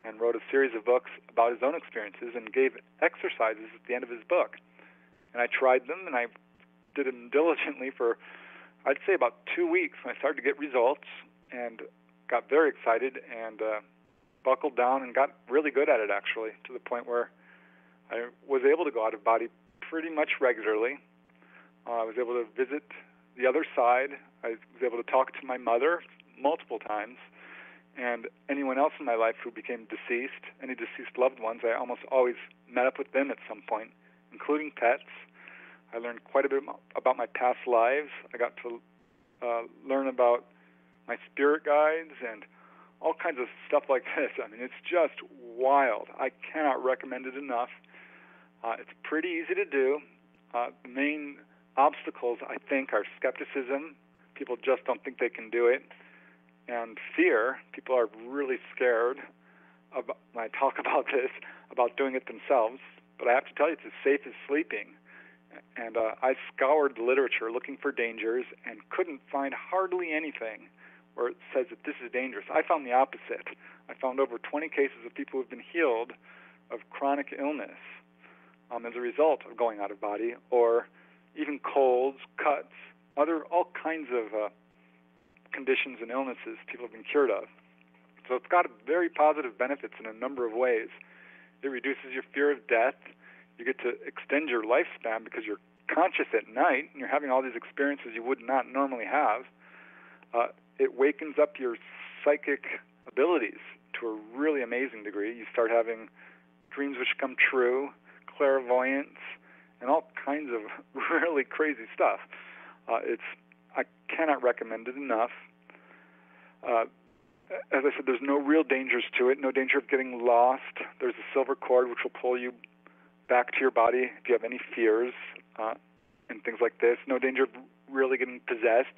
and wrote a series of books about his own experiences and gave exercises at the end of his book. And I tried them, and I did them diligently for, I'd say, about 2 weeks. And I started to get results and got very excited and buckled down and got really good at it, actually, to the point where I was able to go out of body pretty much regularly. I was able to visit the other side. I was able to talk to my mother multiple times, and anyone else in my life who became deceased, any deceased loved ones, I almost always met up with them at some point, including pets. I learned quite a bit about my past lives. I got to learn about my spirit guides and all kinds of stuff like this. I mean, it's just wild. I cannot recommend it enough. It's pretty easy to do. The main obstacles, I think, are skepticism. People just don't think they can do it. And fear. People are really scared when I talk about this, about doing it themselves. But I have to tell you, it's as safe as sleeping. And I scoured the literature looking for dangers and couldn't find hardly anything where it says that this is dangerous. I found the opposite. I found over 20 cases of people who have been healed of chronic illness as a result of going out of body, or even colds, cuts, all kinds of conditions and illnesses people have been cured of. So it's got very positive benefits in a number of ways. It reduces your fear of death. You get to extend your lifespan because you're conscious at night and you're having all these experiences you would not normally have. It wakens up your psychic abilities to a really amazing degree. You start having dreams which come true, clairvoyance, and all kinds of really crazy stuff. I cannot recommend it enough. As I said, there's no real dangers to it, no danger of getting lost. There's a silver cord which will pull you back to your body if you have any fears and things like this. No danger of really getting possessed.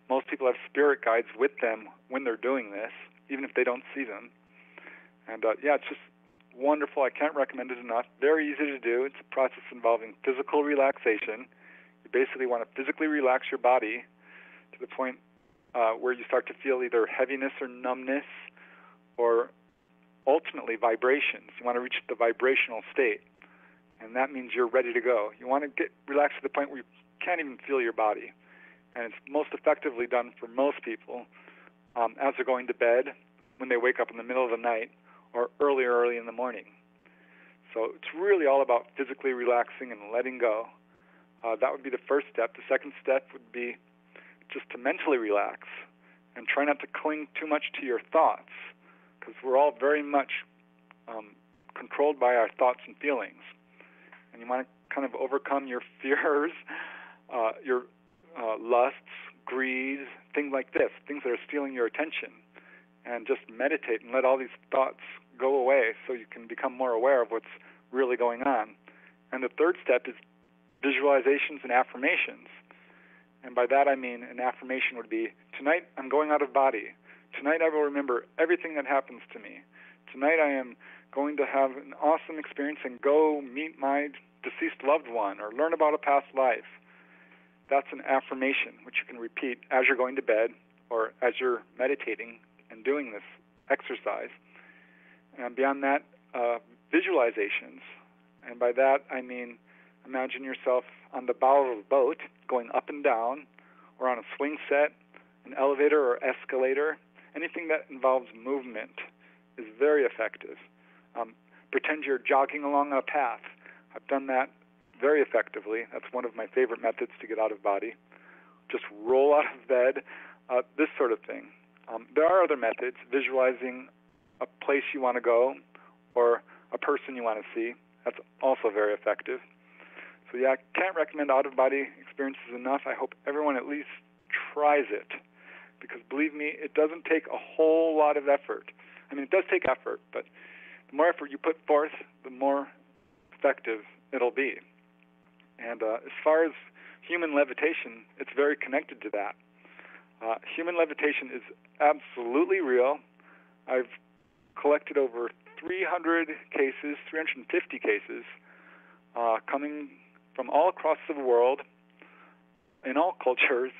Most people have spirit guides with them when they're doing this, even if they don't see them. And it's just wonderful. I can't recommend it enough. Very easy to do. It's a process involving physical relaxation. You basically want to physically relax your body to the point where you start to feel either heaviness or numbness, or ultimately vibrations. You want to reach the vibrational state, and that means you're ready to go. You want to get relaxed to the point where you can't even feel your body. And it's most effectively done for most people as they're going to bed, when they wake up in the middle of the night, or early in the morning. So it's really all about physically relaxing and letting go. That would be the first step. The second step would be just to mentally relax and try not to cling too much to your thoughts, because we're all very much controlled by our thoughts and feelings. And you want to kind of overcome your fears, your lusts, greed, things like this, things that are stealing your attention, and just meditate and let all these thoughts go away so you can become more aware of what's really going on. And the third step is visualizations and affirmations. And by that I mean an affirmation would be, tonight I'm going out of body. Tonight I will remember everything that happens to me. Tonight I am going to have an awesome experience and go meet my deceased loved one or learn about a past life. That's an affirmation which you can repeat as you're going to bed or as you're meditating and doing this exercise. And beyond that, visualizations. And by that I mean imagine yourself on the bow of a boat going up and down, or on a swing set, an elevator or escalator. Anything that involves movement is very effective. Pretend you're jogging along a path. I've done that very effectively. That's one of my favorite methods to get out of body. Just roll out of bed, this sort of thing. There are other methods, visualizing a place you want to go or a person you want to see. That's also very effective. So yeah, I can't recommend out-of-body experiences enough. I hope everyone at least tries it, because believe me, it doesn't take a whole lot of effort. I mean, it does take effort, but the more effort you put forth, the more effective it'll be. And as far as human levitation, it's very connected to that. Human levitation is absolutely real. I've collected over 350 cases, coming from all across the world, in all cultures,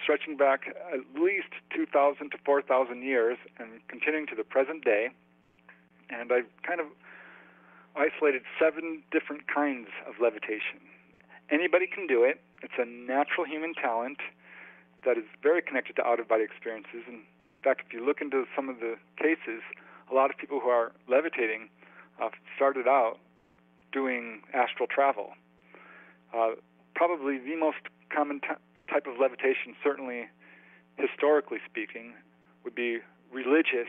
stretching back at least 2,000 to 4,000 years and continuing to the present day. And I've kind of isolated 7 different kinds of levitation. Anybody can do it. It's a natural human talent that is very connected to out-of-body experiences, and fact, if you look into some of the cases, a lot of people who are levitating started out doing astral travel. Probably the most common type of levitation, certainly historically speaking, would be religious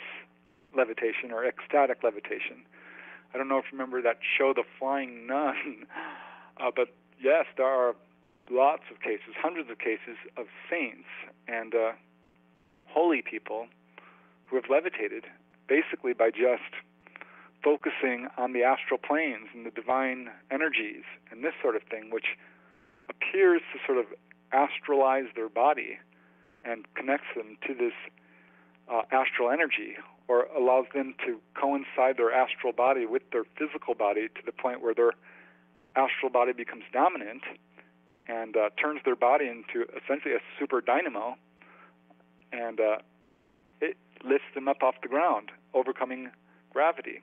levitation or ecstatic levitation. I don't know if you remember that show, The Flying Nun, but yes, there are lots of cases, hundreds of cases of saints and holy people who have levitated basically by just focusing on the astral planes and the divine energies and this sort of thing, which appears to sort of astralize their body and connects them to this astral energy, or allows them to coincide their astral body with their physical body to the point where their astral body becomes dominant and turns their body into essentially a super dynamo, and it lifts them up off the ground, overcoming gravity.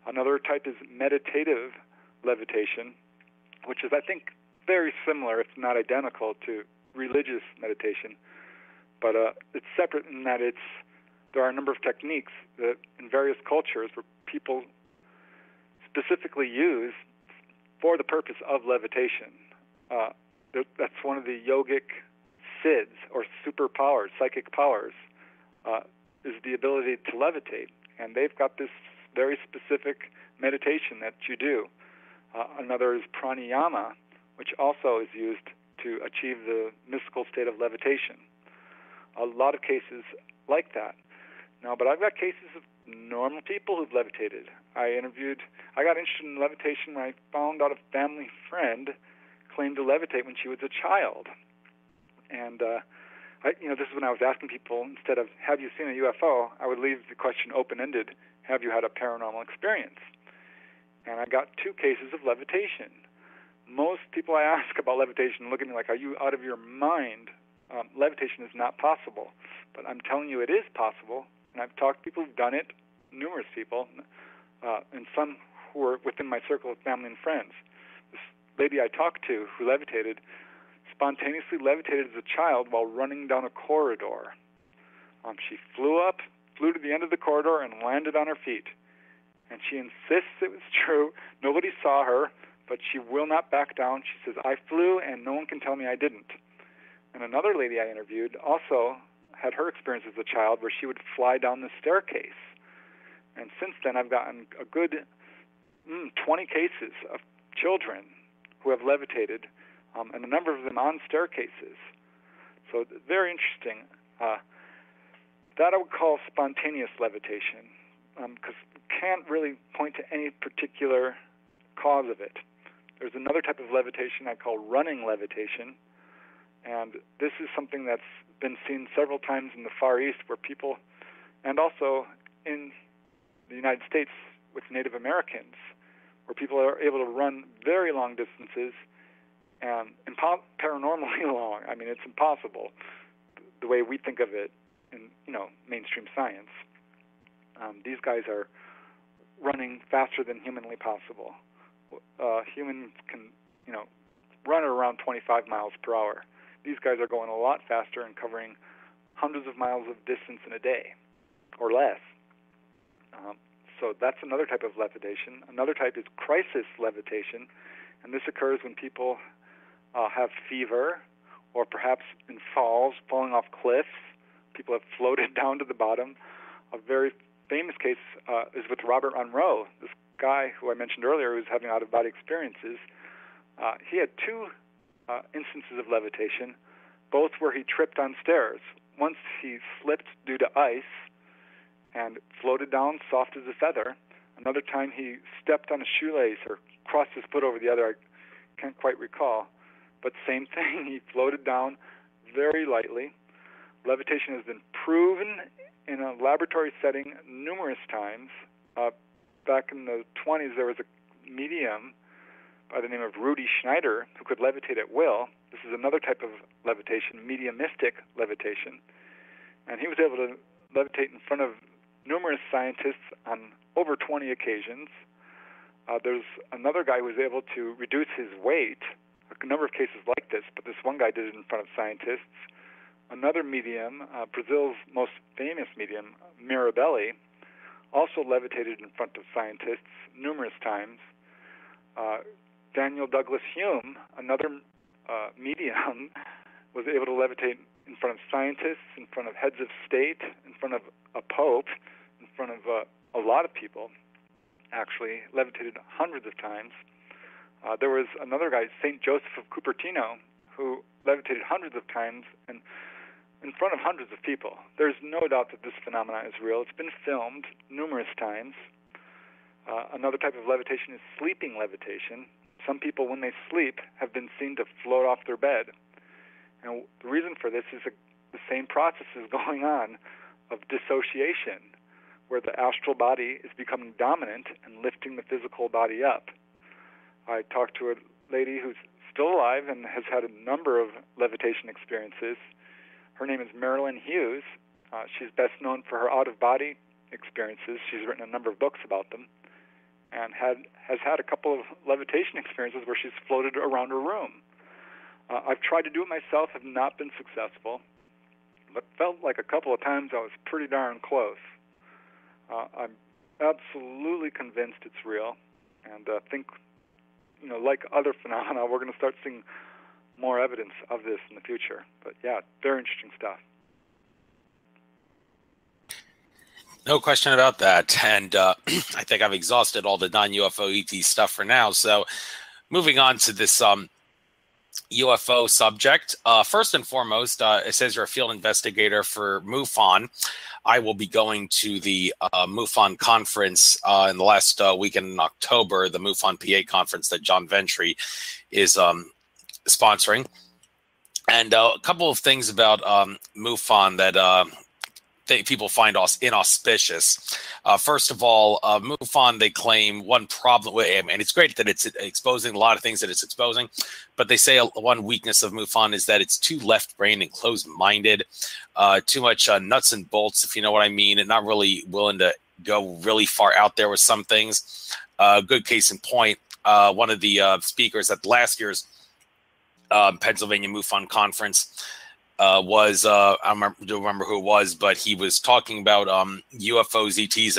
Another type is meditative levitation, which is, I think, very similar, if not identical, to religious meditation, but it's separate in that there are a number of techniques that in various cultures where people specifically use for the purpose of levitation. That's one of the yogic siddhs, or superpowers, psychic powers, is the ability to levitate. And they've got this very specific meditation that you do. Another is pranayama, which also is used to achieve the mystical state of levitation. A lot of cases like that. Now, but I've got cases of normal people who've levitated. I got interested in levitation when I found out a family friend claimed to levitate when she was a child. And, this is when I was asking people, instead of, have you seen a UFO, I would leave the question open-ended, have you had a paranormal experience? And I got 2 cases of levitation. Most people I ask about levitation look at me like, are you out of your mind? Levitation is not possible. But I'm telling you it is possible, and I've talked to people who've done it, numerous people, and some who are within my circle of family and friends. This lady I talked to who levitated spontaneously levitated as a child while running down a corridor. She flew to the end of the corridor and landed on her feet. And she insists it was true. Nobody saw her, but she will not back down. She says, I flew, and no one can tell me I didn't. And another lady I interviewed also had her experience as a child where she would fly down the staircase. And since then, I've gotten a good 20 cases of children who have levitated, and a number of them on staircases. So very interesting. That I would call spontaneous levitation, because can't really point to any particular cause of it. There's another type of levitation I call running levitation, and this is something that's been seen several times in the Far East where people, and also in the United States with Native Americans, where people are able to run very long distances, and paranormally long. I mean, it's impossible the way we think of it in mainstream science. These guys are running faster than humanly possible. Humans can, run at around 25 miles per hour. These guys are going a lot faster and covering hundreds of miles of distance in a day, or less. So that's another type of levitation. Another type is crisis levitation, and this occurs when people have fever, or perhaps in falling off cliffs. People have floated down to the bottom. A very famous case is with Robert Monroe, this guy who I mentioned earlier who was having out-of-body experiences. He had 2 instances of levitation, both where he tripped on stairs. Once he slipped due to ice and floated down soft as a feather. Another time he stepped on a shoelace or crossed his foot over the other. I can't quite recall. But same thing, he floated down very lightly. Levitation has been proven in a laboratory setting numerous times. Back in the 20s, there was a medium by the name of Rudy Schneider who could levitate at will. This is another type of levitation, mediumistic levitation. And he was able to levitate in front of numerous scientists on over 20 occasions. There's another guy who was able to reduce his weight, a number of cases like this, but this one guy did it in front of scientists. Another medium, Brazil's most famous medium, Mirabelli, also levitated in front of scientists numerous times. Daniel Douglas Hume, another medium, was able to levitate in front of scientists, in front of heads of state, in front of a pope, in front of a lot of people, actually, levitated hundreds of times. There was another guy, St. Joseph of Cupertino, who levitated hundreds of times and in front of hundreds of people. There's no doubt that this phenomenon is real. It's been filmed numerous times. Another type of levitation is sleeping levitation. Some people, when they sleep, have been seen to float off their bed. And the reason for this is the same process is going on of dissociation, where the astral body is becoming dominant and lifting the physical body up. I talked to a lady who's still alive and has had a number of levitation experiences. Her name is Marilyn Hughes. She's best known for her out-of-body experiences. She's written a number of books about them and has had a couple of levitation experiences where she's floated around her room. I've tried to do it myself, have not been successful, but felt like a couple of times I was pretty darn close. I'm absolutely convinced it's real, and think, like other phenomena, we're going to start seeing more evidence of this in the future. But yeah, very interesting stuff. No question about that. And I think I've exhausted all the non-UFO ET stuff for now. So moving on to this UFO subject. First and foremost, it says you're a field investigator for MUFON. I will be going to the MUFON conference in the last weekend in October, the MUFON PA conference that John Ventry is sponsoring. And a couple of things about MUFON that people find inauspicious. First of all, MUFON, they claim one problem, and it's great that it's exposing a lot of things that it's exposing, but they say one weakness of MUFON is that it's too left-brained and closed-minded, too much nuts and bolts, if you know what I mean, and not really willing to go really far out there with some things. Good case in point, one of the speakers at last year's Pennsylvania MUFON conference was I don't remember who it was, but he was talking about UFOs, ETs,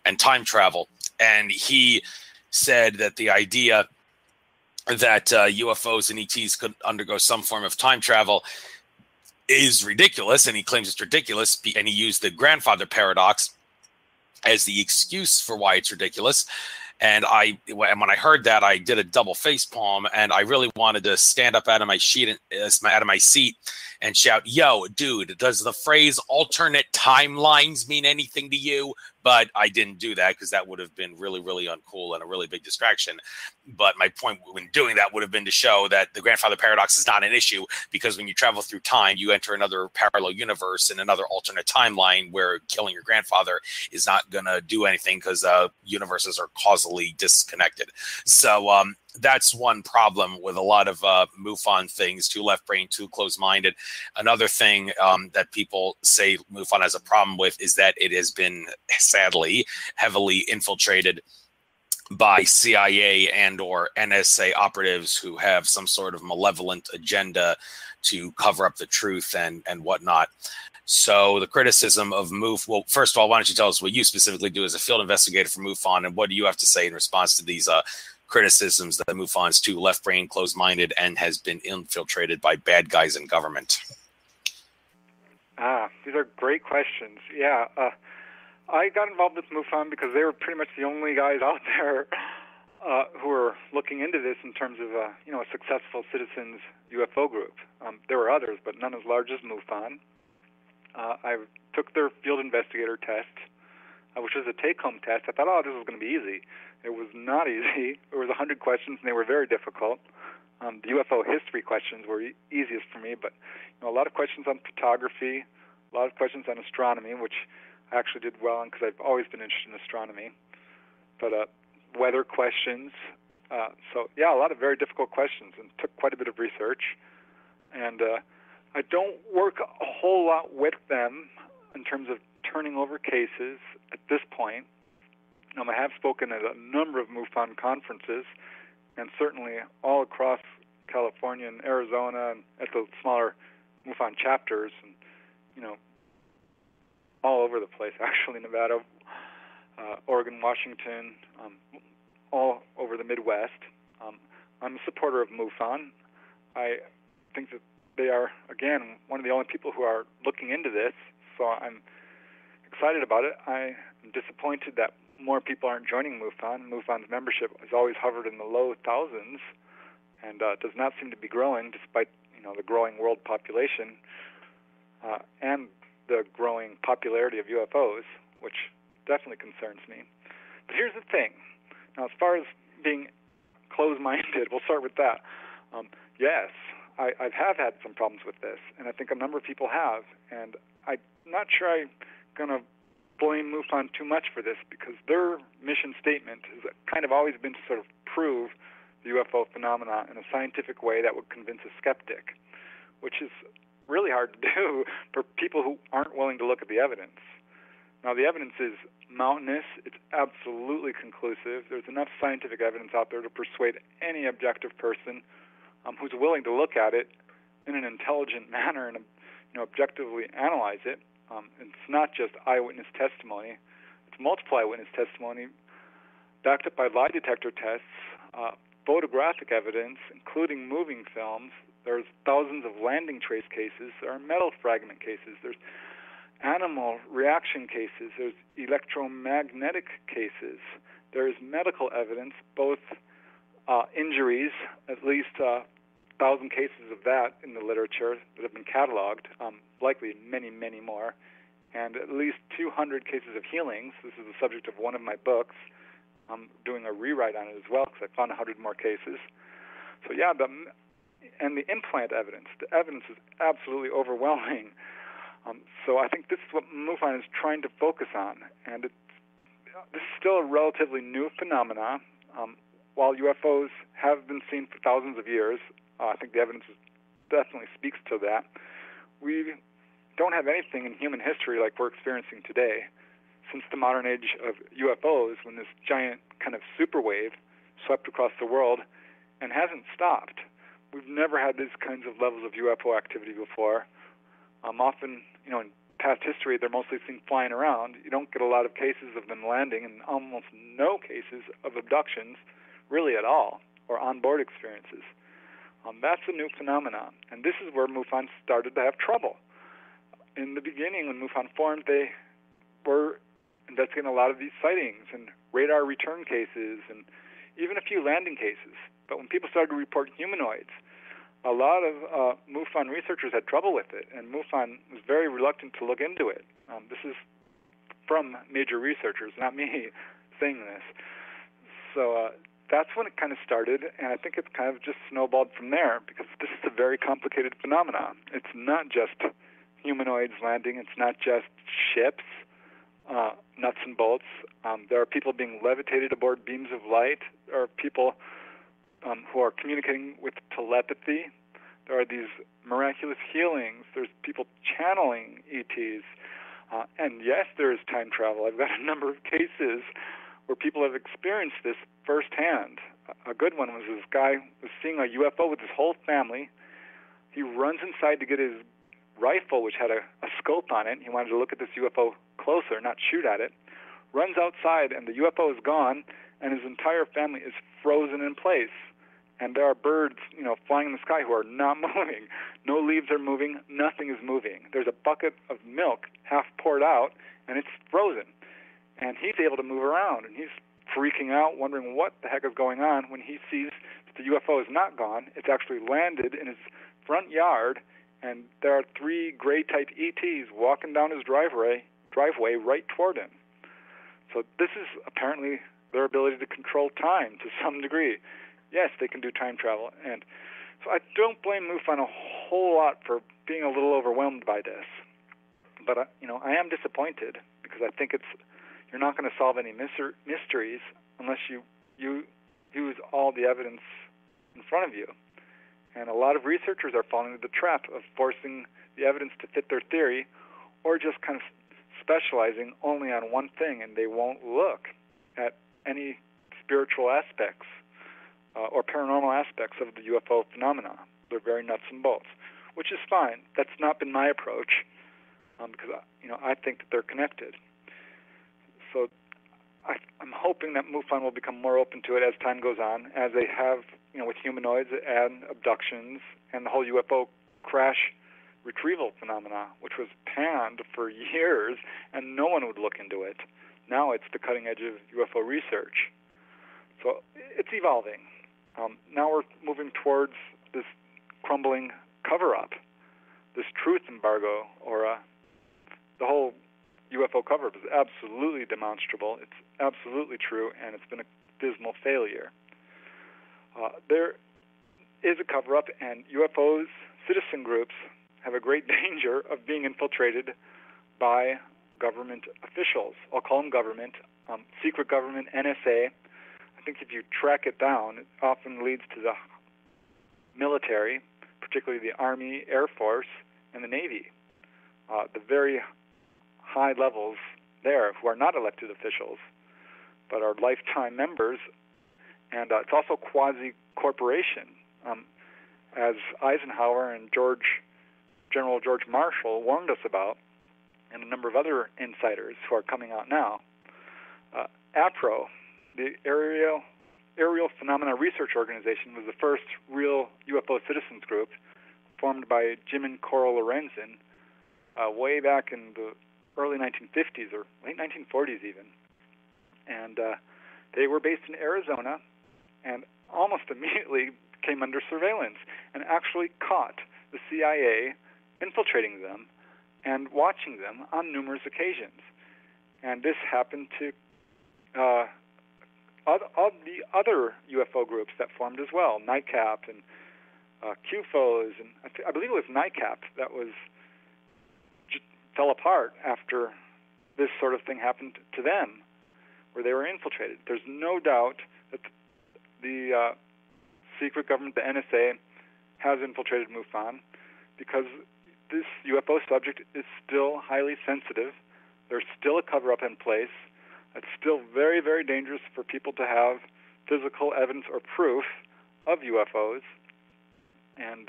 and time travel, and he said that the idea that UFOs and ETs could undergo some form of time travel is ridiculous, and he claims it's ridiculous, and he used the grandfather paradox as the excuse for why it's ridiculous. And when I heard that, I did a double face palm, and I really wanted to stand up out of my seat and shout, "Yo, dude, does the phrase alternate timelines mean anything to you?" But I didn't do that because that would have been really, really uncool and a really big distraction. But my point when doing that would have been to show that the grandfather paradox is not an issue, because when you travel through time, you enter another parallel universe in another alternate timeline where killing your grandfather is not going to do anything because universes are causally disconnected. So that's one problem with a lot of MUFON things, too left-brained, too closed-minded. Another thing that people say MUFON has a problem with is that it has been, sadly, heavily infiltrated by CIA and or NSA operatives who have some sort of malevolent agenda to cover up the truth and whatnot. So the criticism of well, first of all, why don't you tell us what you specifically do as a field investigator for MUFON, and what do you have to say in response to these criticisms that MUFON is too left-brained, closed-minded, and has been infiltrated by bad guys in government? These are great questions. Yeah, I got involved with MUFON because they were pretty much the only guys out there who were looking into this in terms of a successful citizens UFO group. There were others, but none as large as MUFON. I took their field investigator test, which was a take-home test. I thought, this was going to be easy. It was not easy. There was 100 questions, and they were very difficult. The UFO history questions were easiest for me, but a lot of questions on photography, a lot of questions on astronomy, which I actually did well on because I've always been interested in astronomy. But weather questions. So, yeah, a lot of very difficult questions, and took quite a bit of research. And I don't work a whole lot with them in terms of turning over cases at this point. I have spoken at a number of MUFON conferences, and certainly all across California and Arizona and at the smaller MUFON chapters, and all over the place. Actually, Nevada, Oregon, Washington, all over the Midwest. I'm a supporter of MUFON. I think that they are, again, one of the only people who are looking into this, so I'm excited about it. I am disappointed that more people aren't joining MUFON. MUFON's membership has always hovered in the low thousands and does not seem to be growing despite the growing world population and the growing popularity of UFOs, which definitely concerns me. But here's the thing. Now, as far as being closed-minded, we'll start with that. Yes, I have had some problems with this, and I think a number of people have, and I'm not sure I'm going to blame MUFON too much for this, because their mission statement has kind of always been to sort of prove the UFO phenomena in a scientific way that would convince a skeptic, which is really hard to do for people who aren't willing to look at the evidence. Now, the evidence is mountainous. It's absolutely conclusive. There's enough scientific evidence out there to persuade any objective person who's willing to look at it in an intelligent manner and objectively analyze it. It's not just eyewitness testimony. It's multiple eyewitness testimony backed up by lie detector tests, photographic evidence, including moving films. There's thousands of landing trace cases. There are metal fragment cases. There's animal reaction cases. There's electromagnetic cases. There's medical evidence, both injuries, at least 1,000 cases of that in the literature that have been cataloged, likely many, many more, and at least 200 cases of healings. This is the subject of one of my books. I'm doing a rewrite on it as well because I found 100 more cases. So yeah, and the implant evidence. The evidence is absolutely overwhelming. So I think this is what MUFON is trying to focus on, and this is still a relatively new phenomena. While UFOs have been seen for thousands of years, I think the evidence definitely speaks to that. We don't have anything in human history like we're experiencing today. Since the modern age of UFOs, when this giant kind of super wave swept across the world and hasn't stopped. We've never had these kinds of levels of UFO activity before. Often, in past history, they're mostly seen flying around. You don't get a lot of cases of them landing, and almost no cases of abductions, really at all, or on-board experiences. That's a new phenomenon, and this is where MUFON started to have trouble. In the beginning, when MUFON formed, they were investigating a lot of these sightings and radar return cases and even a few landing cases. But when people started to report humanoids, a lot of MUFON researchers had trouble with it, and MUFON was very reluctant to look into it. This is from major researchers, not me saying this. So that's when it kind of started, and I think it's kind of just snowballed from there, because this is a very complicated phenomenon. It's not just humanoids landing. It's not just ships, nuts and bolts. There are people being levitated aboard beams of light. There are people who are communicating with telepathy. There are these miraculous healings. There's people channeling ETs. And yes, there is time travel. I've got a number of cases where people have experienced this firsthand. A good one was this guy was seeing a UFO with his whole family. He runs inside to get his rifle, which had a scope on it. He wanted to look at this UFO closer, not shoot at it. Runs outside, and the UFO is gone, and his entire family is frozen in place. And there are birds, flying in the sky who are not moving. No leaves are moving. Nothing is moving. There's a bucket of milk half poured out, and it's frozen. And he's able to move around, and he's freaking out, wondering what the heck is going on when he sees that the UFO is not gone. It's actually landed in his front yard, and there are 3 gray-type ETs walking down his driveway right toward him. So this is apparently their ability to control time to some degree. Yes, they can do time travel. And so I don't blame MUFON a whole lot for being a little overwhelmed by this. But, I am disappointed because I think you're not going to solve any mysteries unless you use all the evidence in front of you. And a lot of researchers are falling into the trap of forcing the evidence to fit their theory, or just kind of specializing only on one thing, and they won't look at any spiritual aspects or paranormal aspects of the UFO phenomena. They're very nuts and bolts. which is fine. That's not been my approach, because I think that they're connected. So I'm hoping that MUFON will become more open to it as time goes on, as they have, with humanoids and abductions and the whole UFO crash retrieval phenomena, which was panned for years and no one would look into it. Now it's the cutting edge of UFO research. So it's evolving. Now we're moving towards this crumbling cover-up, this truth embargo, or the whole UFO cover-up is absolutely demonstrable. It's absolutely true, and it's been a dismal failure. There is a cover-up, and UFOs, citizen groups, have a great danger of being infiltrated by government officials. I'll call them government, secret government, NSA. I think if you track it down, it often leads to the military, particularly the Army, Air Force, and the Navy. The very high levels there who are not elected officials but are lifetime members, and it's also quasi-corporation. As Eisenhower and General George Marshall warned us about, and a number of other insiders who are coming out now. APRO, the Aerial Phenomena Research Organization, was the first real UFO citizens group formed by Jim and Coral Lorenzen way back in the early 1950s or late 1940s even. And they were based in Arizona and almost immediately came under surveillance and actually caught the CIA infiltrating them and watching them on numerous occasions. And this happened to all the other UFO groups that formed as well, NICAP and QFOs, and I believe it was NICAP that fell apart after this sort of thing happened to them, where they were infiltrated. There's no doubt that the secret government, the NSA, has infiltrated MUFON because this UFO subject is still highly sensitive. There's still a cover-up in place. It's still very, very dangerous for people to have physical evidence or proof of UFOs. And,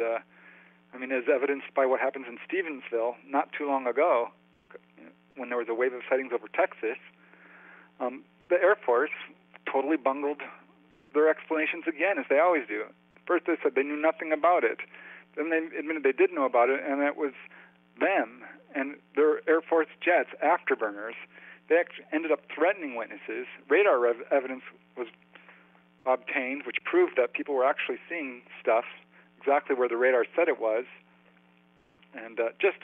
as evidenced by what happens in Stevensville not too long ago, when there was a wave of sightings over Texas, the Air Force totally bungled their explanations again, as they always do. First they said they knew nothing about it. Then they admitted they did know about it, and that was them and their Air Force jets, afterburners. They actually ended up threatening witnesses. Radar evidence was obtained, which proved that people were actually seeing stuff exactly where the radar said it was. And it's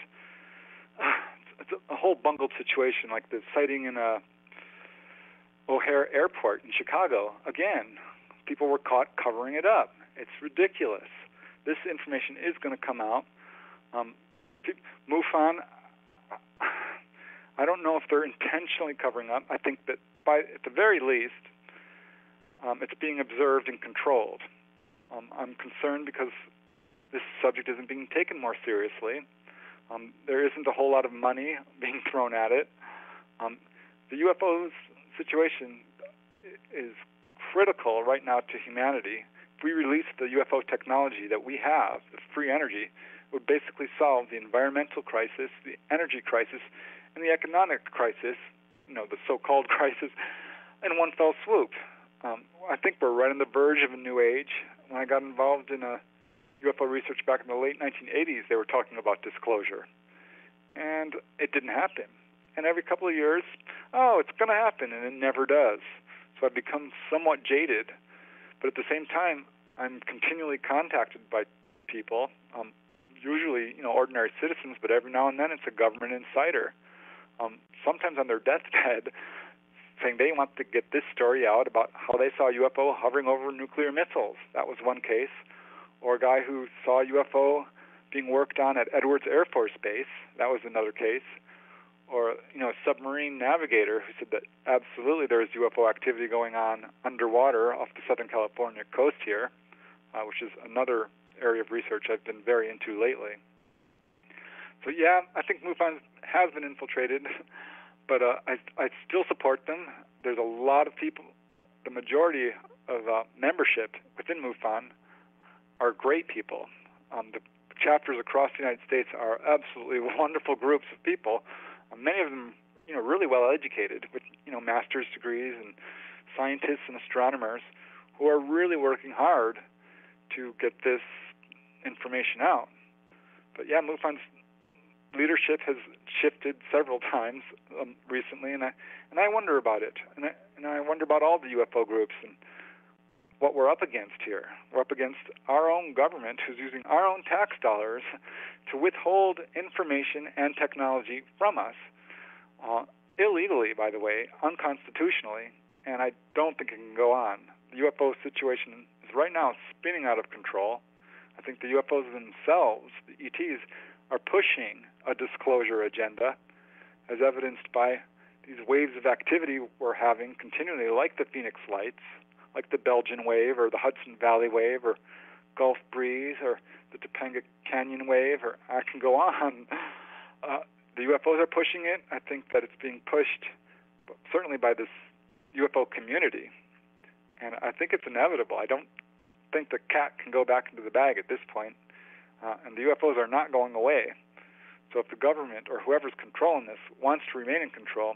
a whole bungled situation, like the sighting in O'Hare Airport in Chicago. Again, people were caught covering it up. It's ridiculous. This information is going to come out. MUFON, I don't know if they're intentionally covering up. I think that at the very least, it's being observed and controlled. I'm concerned because this subject isn't being taken more seriously. There isn't a whole lot of money being thrown at it. The UFOs situation is critical right now to humanity. If we release the UFO technology that we have, the free energy, it would basically solve the environmental crisis, the energy crisis, and the economic crisis, the so-called crisis, in one fell swoop. I think we're right on the verge of a new age. When I got involved in UFO research back in the late 1980s, they were talking about disclosure. And it didn't happen. And every couple of years, it's going to happen, and it never does. So I've become somewhat jaded. But at the same time, I'm continually contacted by people, usually, ordinary citizens, but every now and then it's a government insider. Sometimes on their deathbed, saying they want to get this story out about how they saw a UFO hovering over nuclear missiles. That was one case. Or a guy who saw a UFO being worked on at Edwards Air Force Base. That was another case. Or, a submarine navigator who said that absolutely there is UFO activity going on underwater off the Southern California coast here, which is another area of research I've been very into lately. So, yeah, I think MUFON has been infiltrated, but I still support them. There's a lot of people, the majority of membership within MUFON are great people. The chapters across the United States are absolutely wonderful groups of people. Many of them, really well educated with, master's degrees, and scientists and astronomers who are really working hard to get this information out. But yeah, MUFON's leadership has shifted several times recently, and I wonder about it, and I wonder about all the UFO groups and what we're up against here. We're up against our own government, who's using our own tax dollars to withhold information and technology from us, illegally, by the way, unconstitutionally, and I don't think it can go on. The UFO situation is right now spinning out of control. I think the UFOs themselves, the ETs, are pushing a disclosure agenda, as evidenced by these waves of activity we're having continually, like the Phoenix Lights, like the Belgian wave, or the Hudson Valley wave, or Gulf Breeze, or the Topanga Canyon wave, or I can go on. The UFOs are pushing it. I think that it's being pushed certainly by this UFO community, and I think it's inevitable. I don't think the cat can go back into the bag at this point, and the UFOs are not going away. So if the government or whoever's controlling this wants to remain in control,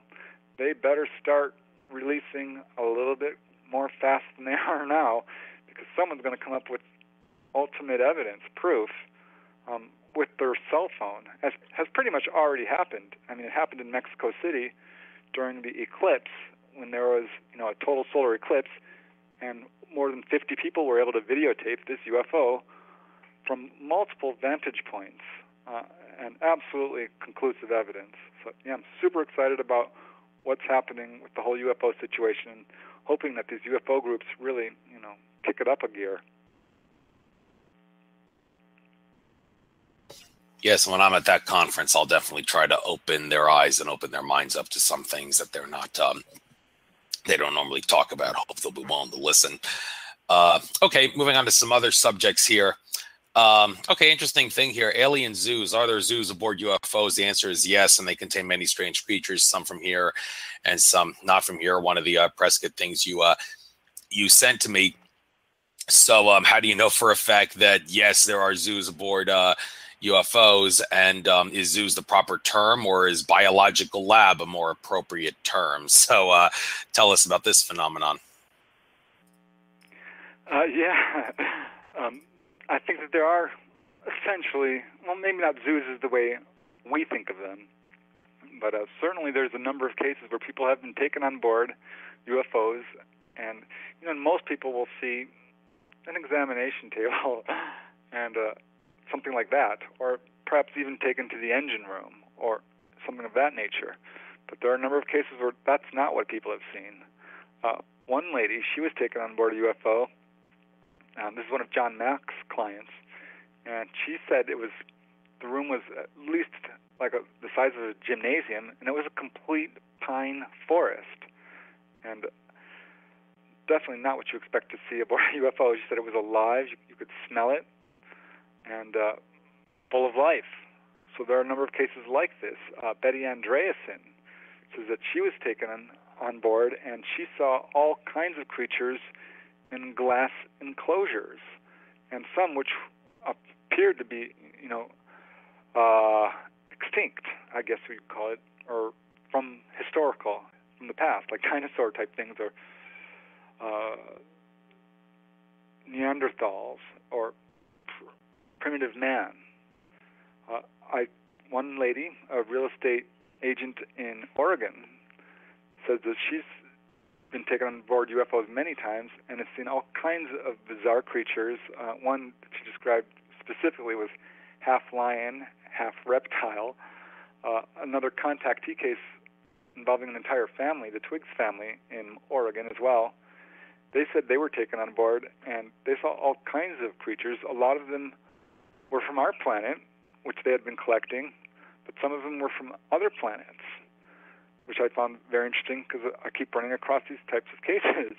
they better start releasing a little bit more fast than they are now, because someone's going to come up with ultimate evidence, proof, with their cell phone, as has pretty much already happened. I mean, it happened in Mexico City during the eclipse, when there was, a total solar eclipse, and more than 50 people were able to videotape this UFO from multiple vantage points, and absolutely conclusive evidence. So, yeah, I'm super excited about what's happening with the whole UFO situation, and hoping that these UFO groups really, kick it up a gear. Yes, when I'm at that conference, I'll definitely try to open their eyes and open their minds up to some things that they're not, they don't normally talk about. Hope they'll be willing to listen. Okay, moving on to some other subjects here. Okay, interesting thing here. Alien zoos. Are there zoos aboard UFOs? The answer is yes, and they contain many strange creatures, some from here and some not from here. One of the Prescott things you sent to me. So how do you know for a fact that, yes, there are zoos aboard UFOs, and is zoos the proper term, or is biological lab a more appropriate term? So tell us about this phenomenon. I think that there are essentially, well, maybe not zoos is the way we think of them, but certainly there's a number of cases where people have been taken on board UFOs, and most people will see an examination table and something like that, or perhaps even taken to the engine room or something of that nature. But there are a number of cases where that's not what people have seen. One lady, she was taken on board a UFO. This is one of John Mack's clients, and she said the room was at least like the size of a gymnasium, and it was a complete pine forest, and definitely not what you expect to see aboard a UFO. She said it was alive, you could smell it, and full of life. So there are a number of cases like this. Betty Andreasen says that she was taken on board, and she saw all kinds of creatures in glass enclosures, and some which appeared to be, extinct, I guess we'd call it, or from the past, like dinosaur-type things, or Neanderthals, or primitive man. One lady, a real estate agent in Oregon, says that she's been taken on board UFOs many times and has seen all kinds of bizarre creatures. One that she described specifically was half lion, half reptile. Another contactee case involving an entire family, the Twiggs family in Oregon as well. They said they were taken on board and they saw all kinds of creatures. A lot of them were from our planet, which they had been collecting, but some of them were from other planets, which I found very interesting because I keep running across these types of cases.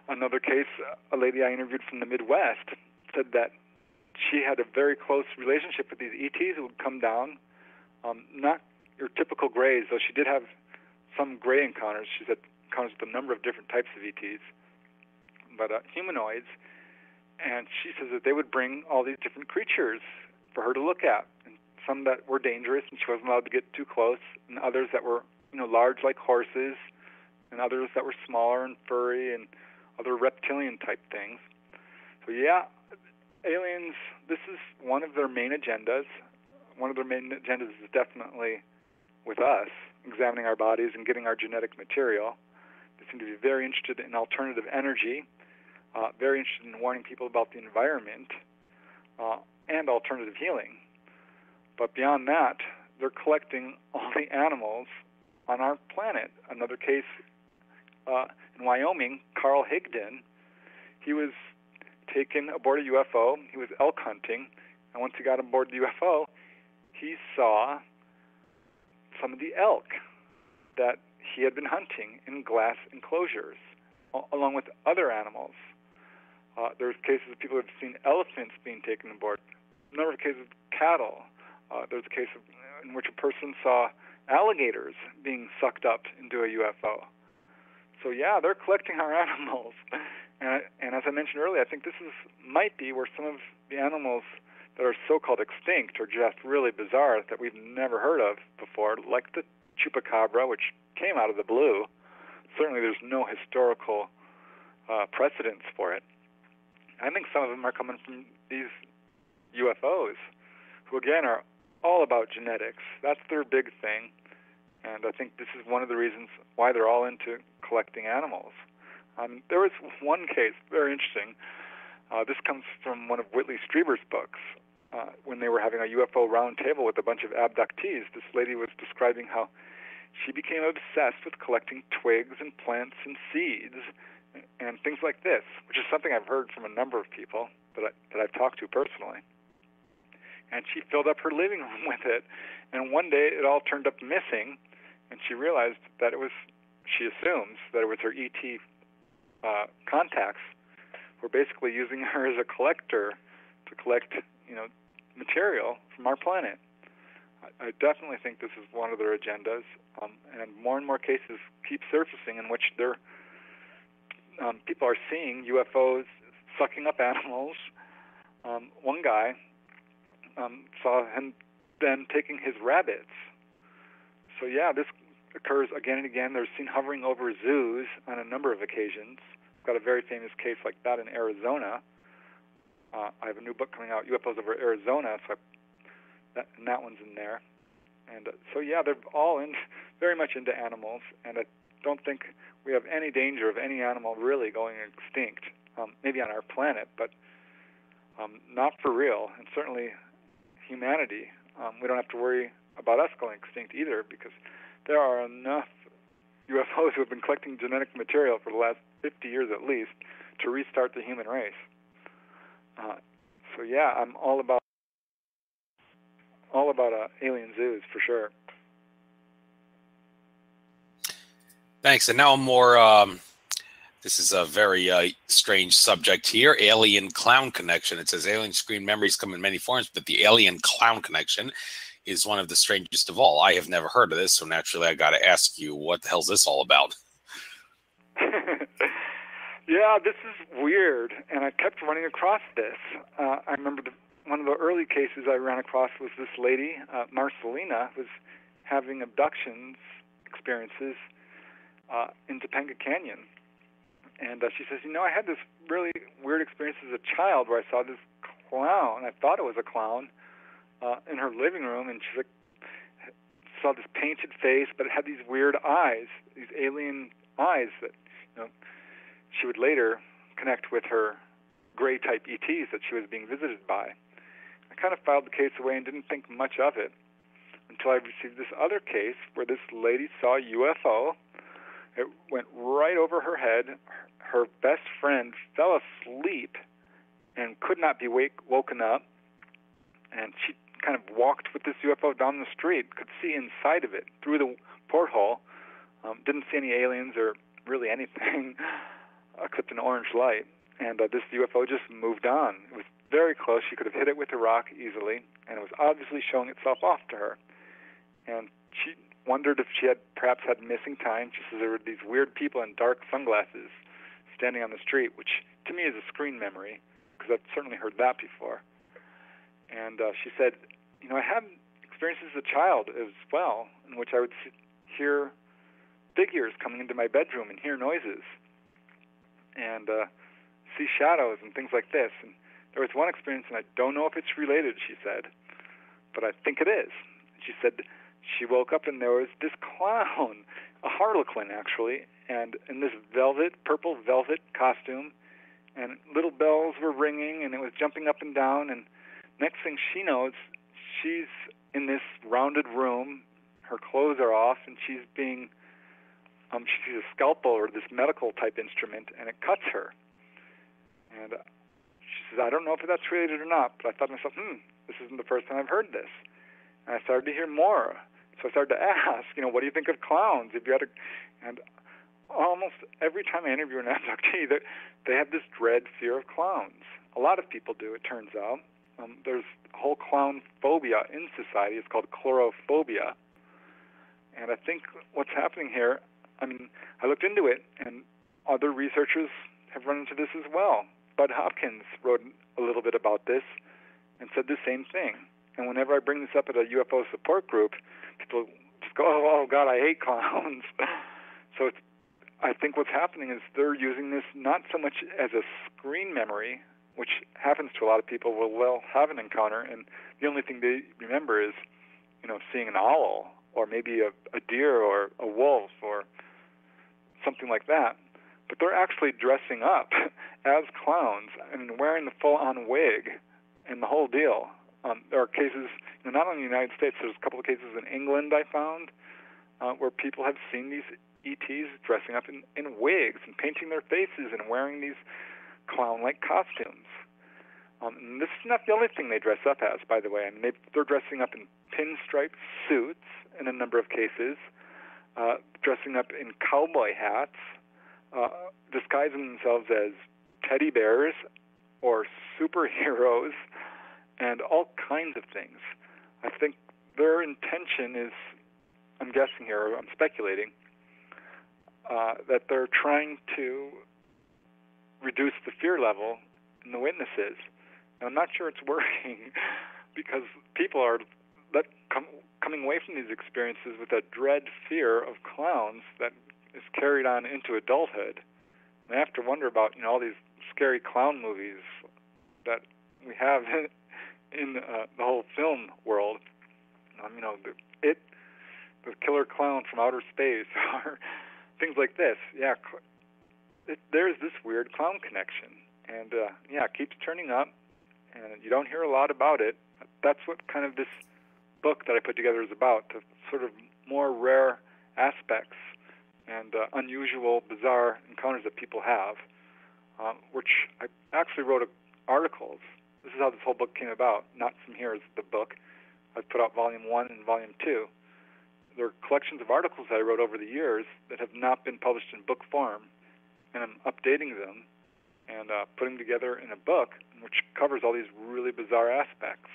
Another case, a lady I interviewed from the Midwest said that she had a very close relationship with these ETs who would come down, not your typical grays, though she did have some gray encounters. She said encounters with a number of different types of ETs, but humanoids. And she says that they would bring all these different creatures for her to look at, and some that were dangerous and she wasn't allowed to get too close, and others that were, large like horses, and others that were smaller and furry and other reptilian type things. So yeah, aliens, this is one of their main agendas. One of their main agendas is definitely with us, examining our bodies and getting our genetic material. They seem to be very interested in alternative energy, very interested in warning people about the environment, and alternative healing. But beyond that, they're collecting all the animals on our planet. Another case in Wyoming, Carl Higdon, he was taken aboard a UFO. He was elk hunting, and once he got aboard the UFO, he saw some of the elk that he had been hunting in glass enclosures, along with other animals. There's cases of people who have seen elephants being taken aboard. A number of cases of cattle. There's a case in which a person saw alligators being sucked up into a UFO. So yeah, they're collecting our animals. And as I mentioned earlier, I think this might be where some of the animals that are so-called extinct are just really bizarre that we've never heard of before, like the chupacabra, which came out of the blue. Certainly there's no historical precedence for it. I think some of them are coming from these UFOs, who again are all about genetics. That's their big thing. And I think this is one of the reasons why they're all into collecting animals. There was one case, very interesting. This comes from one of Whitley Strieber's books. When they were having a UFO roundtable with a bunch of abductees, this lady was describing how she became obsessed with collecting twigs and plants and seeds and things like this, which is something I've heard from a number of people that I've talked to personally. And she filled up her living room with it, and one day it all turned up missing, and she realized that she assumes that it was her ET contacts were basically using her as a collector to collect, material from our planet. I definitely think this is one of their agendas, and more cases keep surfacing in which people are seeing UFOs sucking up animals. One guy saw him then taking his rabbits. So yeah, this occurs again and again. They're seen hovering over zoos on a number of occasions. I've got a very famous case like that in Arizona. I have a new book coming out, UFOs over Arizona, so that one's in there. And so yeah, they're all very much into animals, and I don't think we have any danger of any animal really going extinct. Maybe on our planet, but not for real, and certainly humanity. We don't have to worry about us going extinct either, because there are enough UFOs who have been collecting genetic material for the last 50 years at least to restart the human race. So yeah, I'm all about alien zoos for sure. Thanks. And now more. This is a very strange subject here. Alien clown connection. It says alien screen memories come in many forms, but the alien clown connection is one of the strangest of all. I have never heard of this, so naturally I got to ask you, what the hell's this all about? Yeah, this is weird, and I kept running across this. I remember one of the early cases I ran across was this lady, Marcelina, was having abductions experiences in Topanga Canyon. And she says, I had this really weird experience as a child where I saw this clown. I thought it was a clown in her living room, and she saw this painted face, but it had these weird eyes, these alien eyes that she would later connect with her gray-type ETs that she was being visited by. I kind of filed the case away and didn't think much of it until I received this other case where this lady saw a UFO. It went right over her head. Her best friend fell asleep and could not be woken up. And she kind of walked with this UFO down the street, could see inside of it through the porthole. Didn't see any aliens or really anything except an orange light. And this UFO just moved on. It was very close. She could have hit it with a rock easily, and it was obviously showing itself off to her. And she wondered if she had perhaps had missing time. She says there were these weird people in dark sunglasses standing on the street, which to me is a screen memory, because I've certainly heard that before. And she said, I had experiences as a child as well, in which I would hear figures coming into my bedroom and hear noises and see shadows and things like this. And there was one experience, and I don't know if it's related, she said, but I think it is. She said she woke up and there was this clown, a harlequin actually, and in this purple velvet costume, and little bells were ringing, and it was jumping up and down, and next thing she knows, she's in this rounded room, her clothes are off, and she's being, she sees a scalpel or this medical type instrument, and it cuts her. And she says, I don't know if that's related or not, but I thought to myself, this isn't the first time I've heard this. And I started to hear more. So I started to ask, what do you think of clowns? If you had and almost every time I interview an abductee, they have this dread fear of clowns. A lot of people do, it turns out. There's a whole clown phobia in society. It's called chlorophobia. And I think what's happening here, I looked into it, and other researchers have run into this as well. Bud Hopkins wrote a little bit about this and said the same thing. And whenever I bring this up at a UFO support group, people just go, oh God, I hate clowns. So I think what's happening is they're using this not so much as a screen memory, which happens to a lot of people will have an encounter, and the only thing they remember is, seeing an owl or maybe a deer or a wolf or something like that. But they're actually dressing up as clowns and wearing the full-on wig and the whole deal. There are cases, not only in the United States, there's a couple of cases in England I found where people have seen these ETs dressing up in wigs and painting their faces and wearing these clown-like costumes. And this is not the only thing they dress up as, by the way. They're dressing up in pinstripe suits in a number of cases, dressing up in cowboy hats, disguising themselves as teddy bears or superheroes, and all kinds of things. I think their intention is, I'm guessing here, I'm speculating, that they're trying to reduce the fear level in the witnesses. And I'm not sure it's working because people are coming away from these experiences with a dread fear of clowns that is carried on into adulthood. And I have to wonder about all these scary clown movies that we have in the whole film world. The killer clown from outer space, or things like this. Yeah, there's this weird clown connection, and it keeps turning up, and you don't hear a lot about it. That's what kind of this book that I put together is about, the sort of more rare aspects and unusual, bizarre encounters that people have, which I actually wrote articles. This is how this whole book came about. Not from here is the book. I've put out Volume 1 and Volume 2. There are collections of articles that I wrote over the years that have not been published in book form, and I'm updating them and putting together in a book which covers all these really bizarre aspects.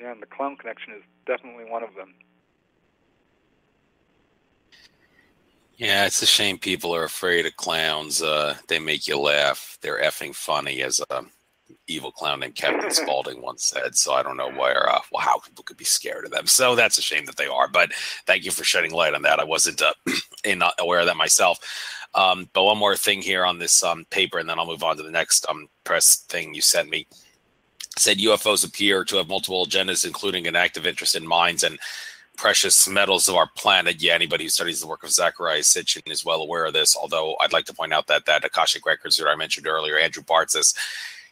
Yeah, and the clown connection is definitely one of them. Yeah, it's a shame people are afraid of clowns. They make you laugh. They're effing funny, as a evil clown named Captain Spaulding once said. So I don't know how people could be scared of them. So that's a shame that they are. But thank you for shedding light on that. I wasn't aware of that myself. But one more thing here on this paper, and then I'll move on to the next press thing you sent me. It said UFOs appear to have multiple agendas, including an active interest in mines and precious metals of our planet. Yeah, anybody who studies the work of Zecharia Sitchin is well aware of this, although I'd like to point out that Akashic Records that I mentioned earlier, Andrew Bartzis,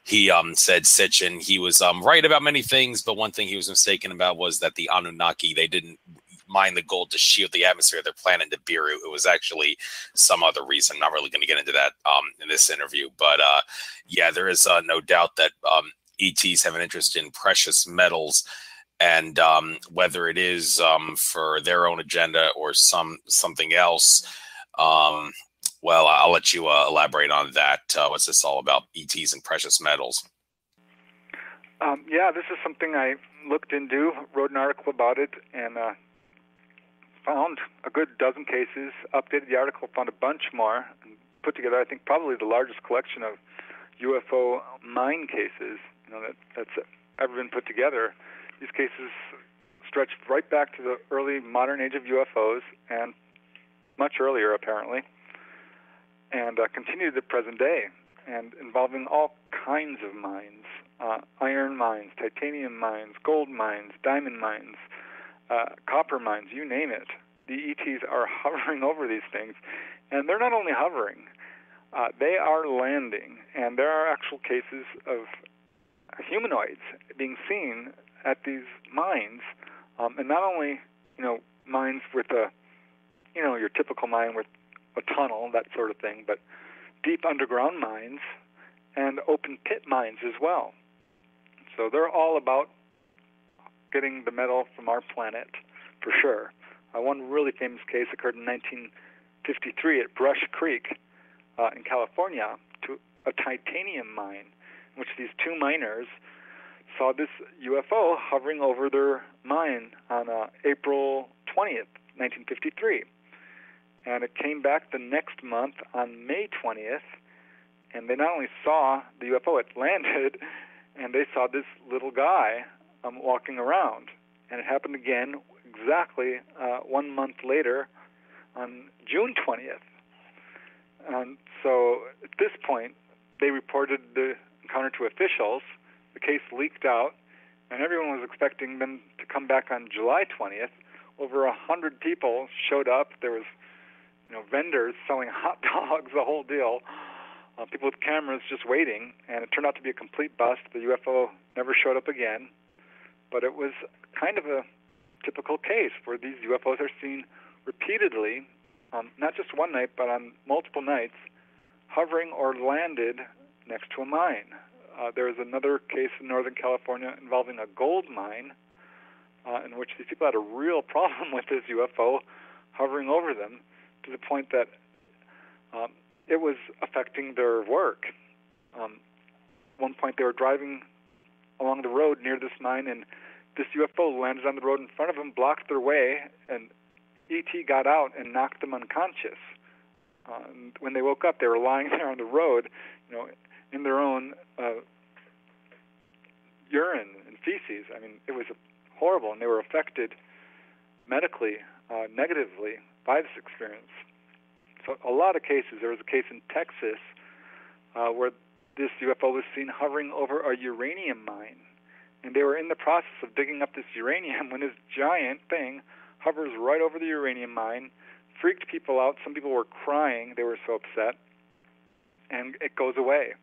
he said Sitchin, he was right about many things, but one thing he was mistaken about was that the Anunnaki, they didn't mine the gold to shield the atmosphere of their planet Nibiru. It was actually some other reason. I'm not really going to get into that in this interview, but yeah, there is no doubt that ETs have an interest in precious metals, and whether it is for their own agenda or something else. Well, I'll let you elaborate on that. What's this all about, ETs and precious metals? Yeah, this is something I looked into, wrote an article about it, and found a good dozen cases, updated the article, found a bunch more, and put together, I think, probably the largest collection of UFO mine cases. That's ever been put together. These cases stretch right back to the early modern age of UFOs, and much earlier, apparently, and continue to the present day, and involving all kinds of mines, iron mines, titanium mines, gold mines, diamond mines, copper mines, you name it. The ETs are hovering over these things, and they're not only hovering, they are landing, and there are actual cases of humanoids being seen at these mines, and not only, mines with your typical mine with a tunnel, that sort of thing, but deep underground mines and open pit mines as well. So they're all about getting the metal from our planet, for sure. One really famous case occurred in 1953 at Brush Creek in California, to a titanium mine, in which these two miners saw this UFO hovering over their mine on April 20th, 1953. And it came back the next month on May 20th, and they not only saw the UFO, it landed, and they saw this little guy walking around. And it happened again exactly 1 month later on June 20th. And so at this point, they reported the encounter to officials. The case leaked out, and everyone was expecting them to come back on July 20th. Over 100 people showed up. There was vendors selling hot dogs, the whole deal. People with cameras just waiting, and it turned out to be a complete bust. The UFO never showed up again, but it was kind of a typical case where these UFOs are seen repeatedly, not just one night, but on multiple nights, hovering or landed next to a mine. There was another case in Northern California involving a gold mine, in which these people had a real problem with this UFO hovering over them, to the point that it was affecting their work. One point they were driving along the road near this mine, and this UFO landed on the road in front of them, blocked their way, and ET got out and knocked them unconscious. And when they woke up, they were lying there on the road, in their own urine and feces. I mean, it was horrible, and they were affected medically, negatively, by this experience. So a lot of cases. There was a case in Texas where this UFO was seen hovering over a uranium mine, and they were in the process of digging up this uranium when this giant thing hovers right over the uranium mine, freaked people out. Some people were crying. They were so upset, and it goes away.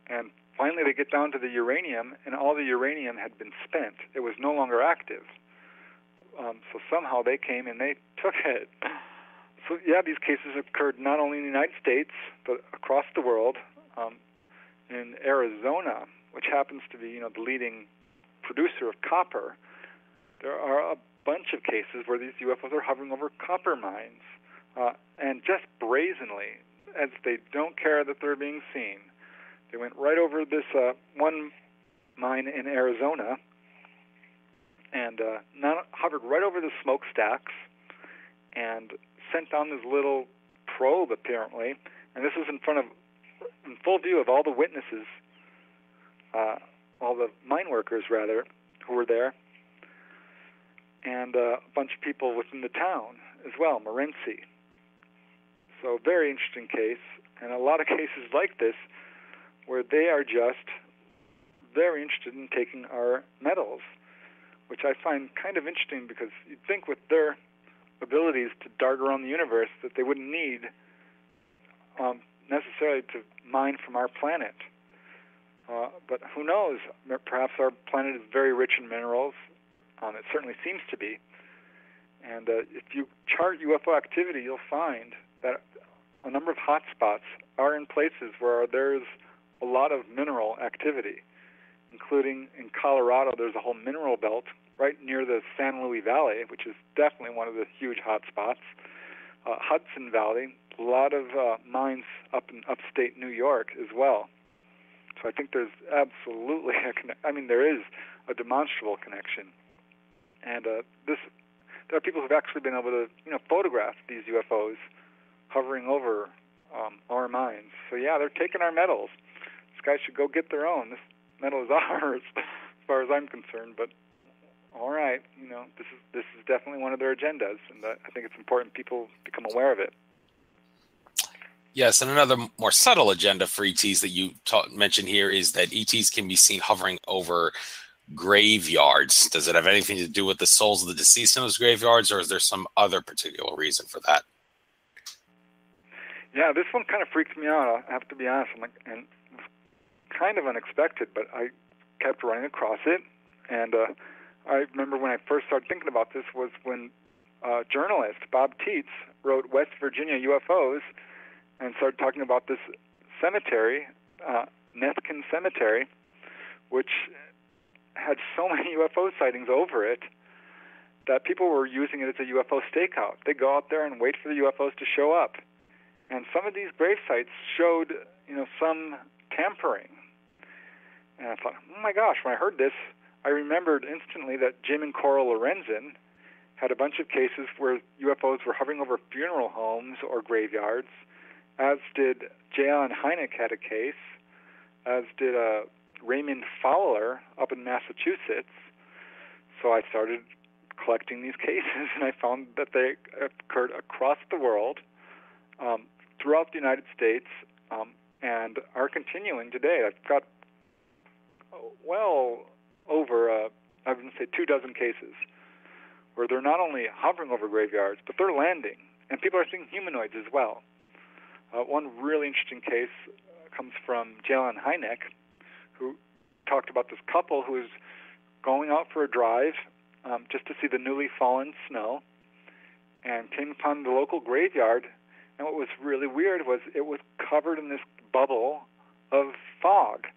And finally they get down to the uranium, and all the uranium had been spent. It was no longer active. So somehow they came and they took it. So yeah, these cases occurred not only in the United States, but across the world. In Arizona, which happens to be, the leading producer of copper, there are a bunch of cases where these UFOs are hovering over copper mines, and just brazenly, as they don't care that they're being seen. They went right over this one mine in Arizona, and hovered right over the smokestacks, and sent down this little probe, apparently, and this was in full view of all the witnesses, all the mine workers, rather, who were there, and a bunch of people within the town as well, Morenci. So very interesting case, and a lot of cases like this where they are just very interested in taking our metals, which I find kind of interesting, because you'd think with their abilities to dart around the universe that they wouldn't need necessarily to mine from our planet. But who knows? Perhaps our planet is very rich in minerals. It certainly seems to be. And if you chart UFO activity, you'll find that a number of hotspots are in places where there's a lot of mineral activity, including in Colorado. There's a whole mineral belt right near the San Luis Valley, which is definitely one of the huge hotspots. Hudson Valley, a lot of mines up in upstate New York as well. So I think there's absolutely there is a demonstrable connection. And there are people who've actually been able to photograph these UFOs hovering over our mines. So yeah, they're taking our metals. These guys should go get their own. This metal is ours far as I'm concerned. But all right, this is definitely one of their agendas, and I think it's important people become aware of it. Yes, and another more subtle agenda for ETs that you mentioned here is that ETs can be seen hovering over graveyards. Does it have anything to do with the souls of the deceased in those graveyards, or is there some other particular reason for that? Yeah, this one kind of freaks me out, I have to be honest. And it was kind of unexpected, but I kept running across it. And I remember when I first started thinking about this was when journalist Bob Teets wrote West Virginia UFOs and started talking about this cemetery, Nethkin Cemetery, which had so many UFO sightings over it that people were using it as a UFO stakeout. They go out there and wait for the UFOs to show up. And some of these grave sites showed, some tampering. And I thought, oh my gosh, when I heard this, I remembered instantly that Jim and Coral Lorenzen had a bunch of cases where UFOs were hovering over funeral homes or graveyards, as did J. Allen Hynek had a case, as did Raymond Fowler up in Massachusetts. So I started collecting these cases, and I found that they occurred across the world, throughout the United States, and are continuing today. I've got well over, I would say, 24 cases where they're not only hovering over graveyards, but they're landing, and people are seeing humanoids as well. One really interesting case comes from J. Allen Hynek, who talked about this couple who was going out for a drive just to see the newly fallen snow, and came upon the local graveyard. And what was really weird was it was covered in this bubble of fog,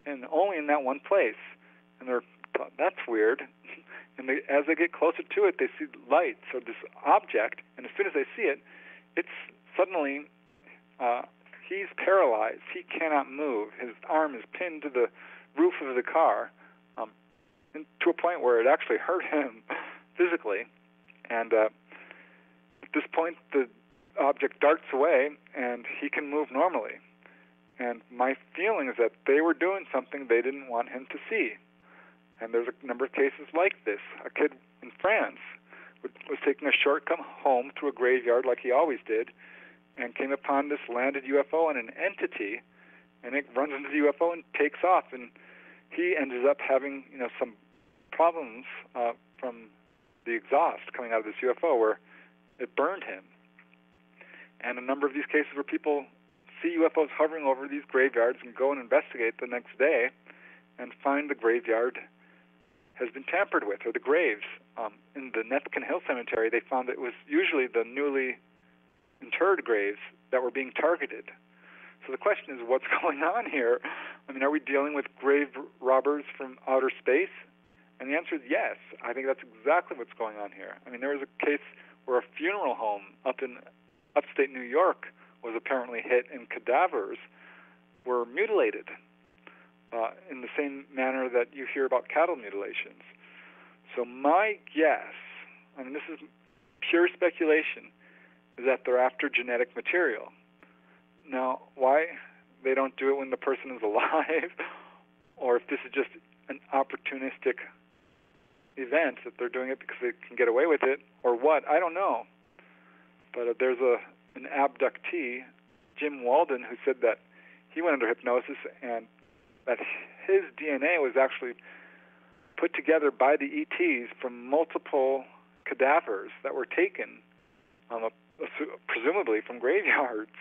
and only in that one place. And they're, that's weird. And as they get closer to it, they see lights or this object, and as soon as they see it, it's suddenly, he's paralyzed. He cannot move. His arm is pinned to the roof of the car, and to a point where it actually hurt him physically. And at this point, the object darts away, and he can move normally. And my feeling is that they were doing something they didn't want him to see. And there's a number of cases like this. A kid in France was taking a shortcut home through a graveyard like he always did, and came upon this landed UFO and an entity, and it runs into the UFO and takes off. And he ended up having, some problems from the exhaust coming out of this UFO where it burned him. And a number of these cases where people see UFOs hovering over these graveyards and go and investigate the next day and find the graveyard has been tampered with, or the graves. In the Nethkin Hill Cemetery, they found that it was usually the newly interred graves that were being targeted. So the question is, what's going on here? I mean, are we dealing with grave robbers from outer space? And the answer is yes. I think that's exactly what's going on here. I mean, there was a case where a funeral home up in upstate New York was apparently hit, and cadavers were mutilated in the same manner that you hear about cattle mutilations. So my guess, I mean, this is pure speculation, is that they're after genetic material. Now, why they don't do it when the person is alive, or if this is just an opportunistic event, that they're doing it because they can get away with it, or what, I don't know. But there's an abductee, Jim Walden, who said that he went under hypnosis and that his DNA was actually put together by the ETs from multiple cadavers that were taken, presumably from graveyards.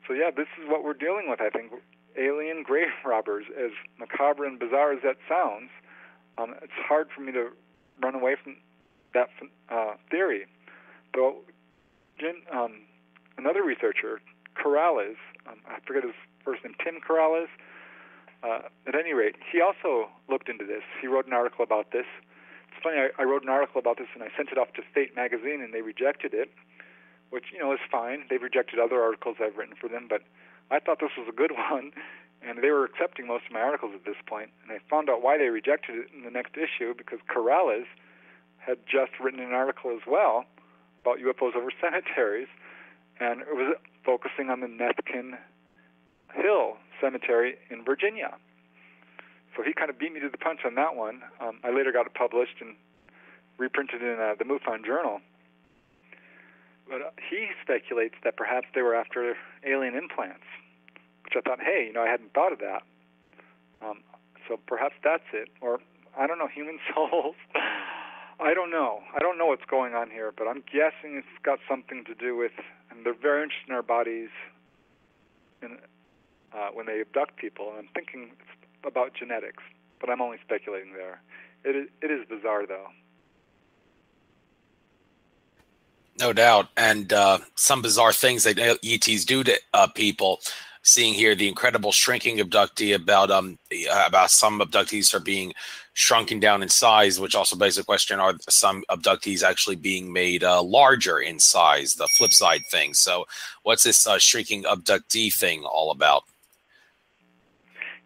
So yeah, this is what we're dealing with, I think. Alien grave robbers, as macabre and bizarre as that sounds. It's hard for me to run away from that theory. Though another researcher, Corrales, I forget his first name, Tim Corrales, at any rate, he also looked into this. He wrote an article about this. It's funny, I wrote an article about this and I sent it off to Fate magazine and they rejected it, which, is fine. They've rejected other articles I've written for them, but I thought this was a good one, and they were accepting most of my articles at this point. And I found out why they rejected it in the next issue, because Corrales had just written an article as well about UFOs over cemeteries, and it was focusing on the Nethkin Hill Cemetery in Virginia. So he kind of beat me to the punch on that one. I later got it published and reprinted in the MUFON Journal. But he speculates that perhaps they were after alien implants, which I thought, hey, I hadn't thought of that. So perhaps that's it. Or, I don't know, human souls. I don't know. I don't know what's going on here, but I'm guessing it's got something to do with, and they're very interested in our bodies when they abduct people, and I'm thinking it's about genetics, but I'm only speculating there. It is bizarre, though. No doubt. And some bizarre things that ETs do to people. Seeing here the incredible shrinking abductee about some abductees are being shrunken down in size, which also begs the question, are some abductees actually being made larger in size, the flip side thing? So what's this shrinking abductee thing all about?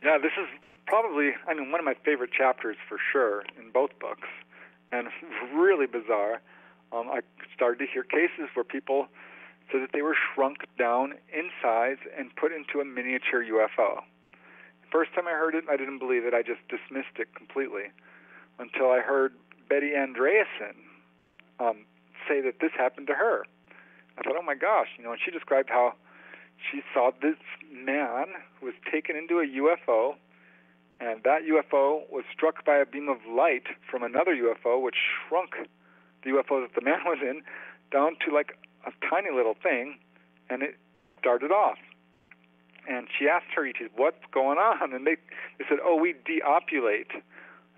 Yeah, this is probably, one of my favorite chapters for sure in both books, and really bizarre. I started to hear cases where people said that they were shrunk down in size and put into a miniature UFO. First time I heard it, I didn't believe it. I just dismissed it completely until I heard Betty Andreasen say that this happened to her. I thought, oh my gosh, and she described how she saw this man who was taken into a UFO, and that UFO was struck by a beam of light from another UFO, which shrunk the UFO that the man was in down to like a tiny little thing, and it darted off. And she asked her ETs, what's going on? And they said, oh, we deopulate.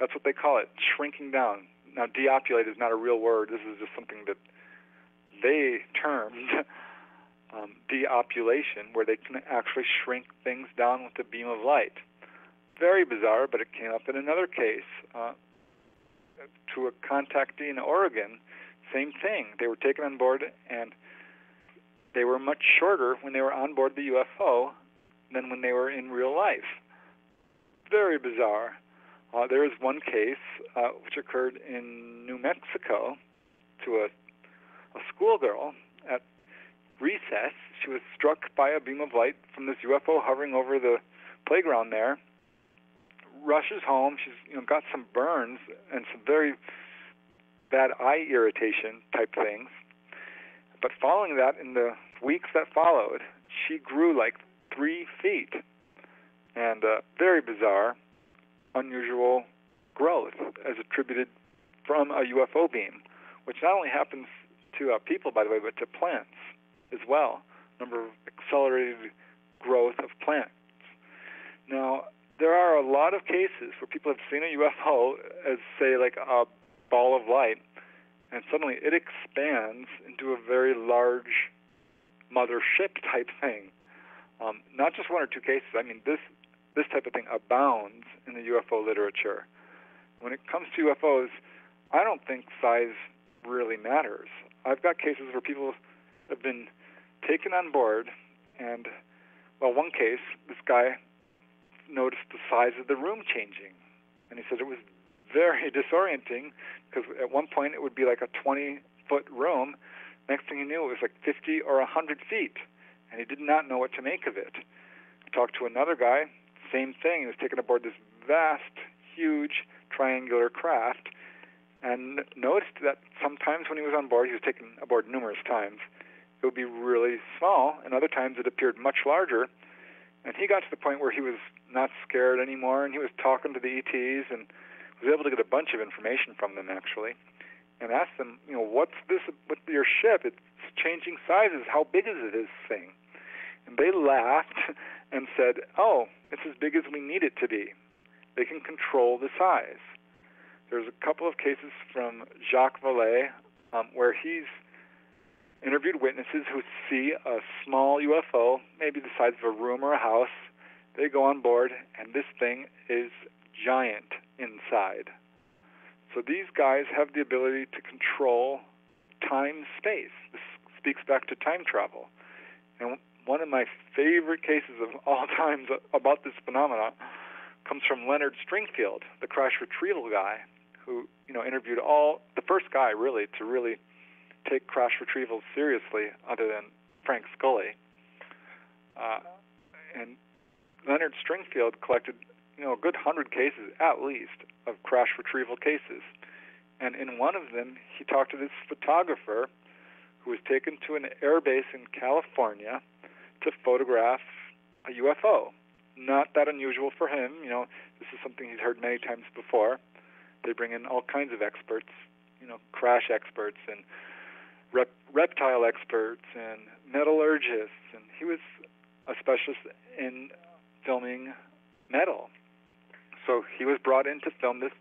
That's what they call it, shrinking down. Now, deopulate is not a real word. This is just something that they termed deopulation, where they can actually shrink things down with a beam of light. Very bizarre, but it came up in another case to a contactee in Oregon. Same thing. They were taken on board, and they were much shorter when they were on board the UFO than when they were in real life. Very bizarre. There is one case which occurred in New Mexico to a schoolgirl at recess. She was struck by a beam of light from this UFO hovering over the playground there. Rushes home. She's got some burns and some very bad eye irritation type things. But following that, in the weeks that followed, she grew like 3 feet. And very bizarre, unusual growth as attributed from a UFO beam, which not only happens to people, by the way, but to plants as well. Number of accelerated growth of plants. Now, there are a lot of cases where people have seen a UFO as, say, like a ball of light, and suddenly it expands into a very large mothership type thing. Not just one or two cases. This type of thing abounds in the UFO literature. When it comes to UFOs, I don't think size really matters. I've got cases where people have been taken on board, and, one case, this guy noticed the size of the room changing, and he said it was very disorienting because at one point it would be like a 20-foot room. Next thing he knew, it was like 50 or 100 feet, and he did not know what to make of it. I talked to another guy, same thing. He was taken aboard this vast, huge, triangular craft, and noticed that sometimes when he was on board, he was taken aboard numerous times, it would be really small, and other times it appeared much larger. And he got to the point where he was not scared anymore, and he was talking to the ETs and was able to get a bunch of information from them, actually, and asked them, what's this with your ship? It's changing sizes. How big is this thing? And they laughed and said, oh, it's as big as we need it to be. They can control the size. There's a couple of cases from Jacques Vallée where he's interviewed witnesses who see a small UFO, maybe the size of a room or a house. They go on board, and this thing is giant inside. So these guys have the ability to control time-space. This speaks back to time travel. And one of my favorite cases of all times about this phenomena comes from Leonard Stringfield, the crash retrieval guy, who interviewed the first guy really to really take crash retrieval seriously, other than Frank Scully. And Leonard Stringfield collected a good 100 cases at least of crash retrieval cases. And in one of them, he talked to this photographer who was taken to an air base in California to photograph a UFO. Not that unusual for him. This is something he's heard many times before. They bring in all kinds of experts, crash experts and reptile experts and metallurgists. And he was a specialist in filming metal. So he was brought in to film this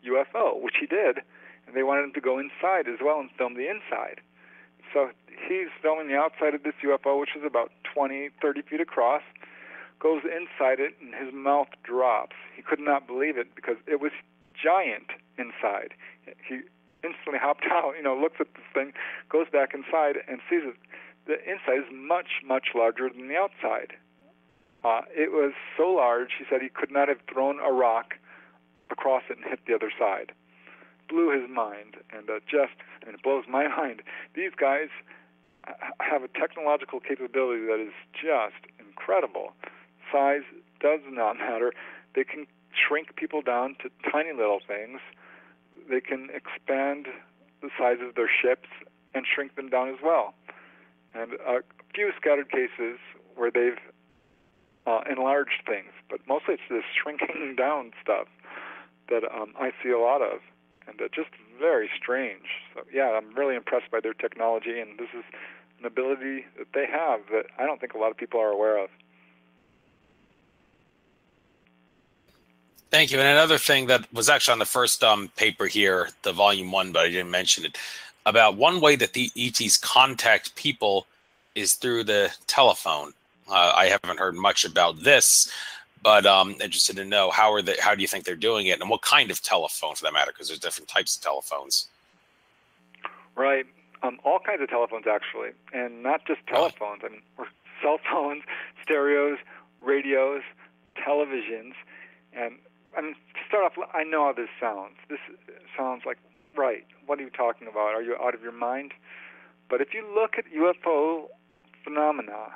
UFO, which he did, and they wanted him to go inside as well and film the inside. So he's filming the outside of this UFO, which is about 20, 30 feet across, goes inside it, and his mouth drops. He could not believe it because it was giant inside. He instantly hopped out, looks at this thing, goes back inside, and sees it. The inside is much, much larger than the outside. It was so large, he said he could not have thrown a rock across it and hit the other side. Blew his mind, and it blows my mind. These guys have a technological capability that is just incredible. Size does not matter. They can shrink people down to tiny little things. They can expand the size of their ships and shrink them down as well. And a few scattered cases where they've enlarged things, but mostly it's this shrinking down stuff that I see a lot of, and just very strange. So yeah, I'm really impressed by their technology, and this is an ability that they have that I don't think a lot of people are aware of. Thank you. And another thing that was actually on the first paper here, the volume 1, but I didn't mention it, about one way that the ETs contact people is through the telephone. I haven't heard much about this, but interested to know how do you think they're doing it, and what kind of telephone, for that matter, because there's different types of telephones. Right. All kinds of telephones, actually, and not just telephones. I mean, cell phones, stereos, radios, televisions, and to start off, I know how this sounds. This sounds like, right, what are you talking about? Are you out of your mind? But if you look at UFO phenomena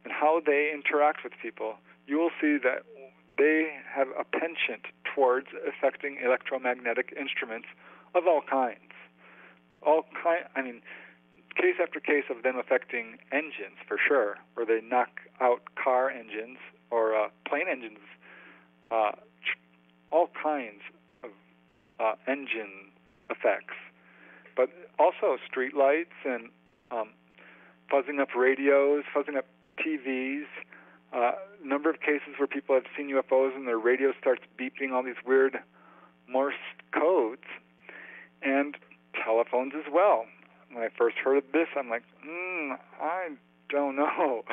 and how they interact with people, you will see that they have a penchant towards affecting electromagnetic instruments of all kinds. Case after case of them affecting engines, for sure, where they knock out car engines or plane engines, all kinds of engine effects. But also street lights and fuzzing up radios, fuzzing up TVs, number of cases where people have seen UFOs and their radio starts beeping all these weird Morse codes, and telephones as well. When I first heard of this, I'm like, I don't know.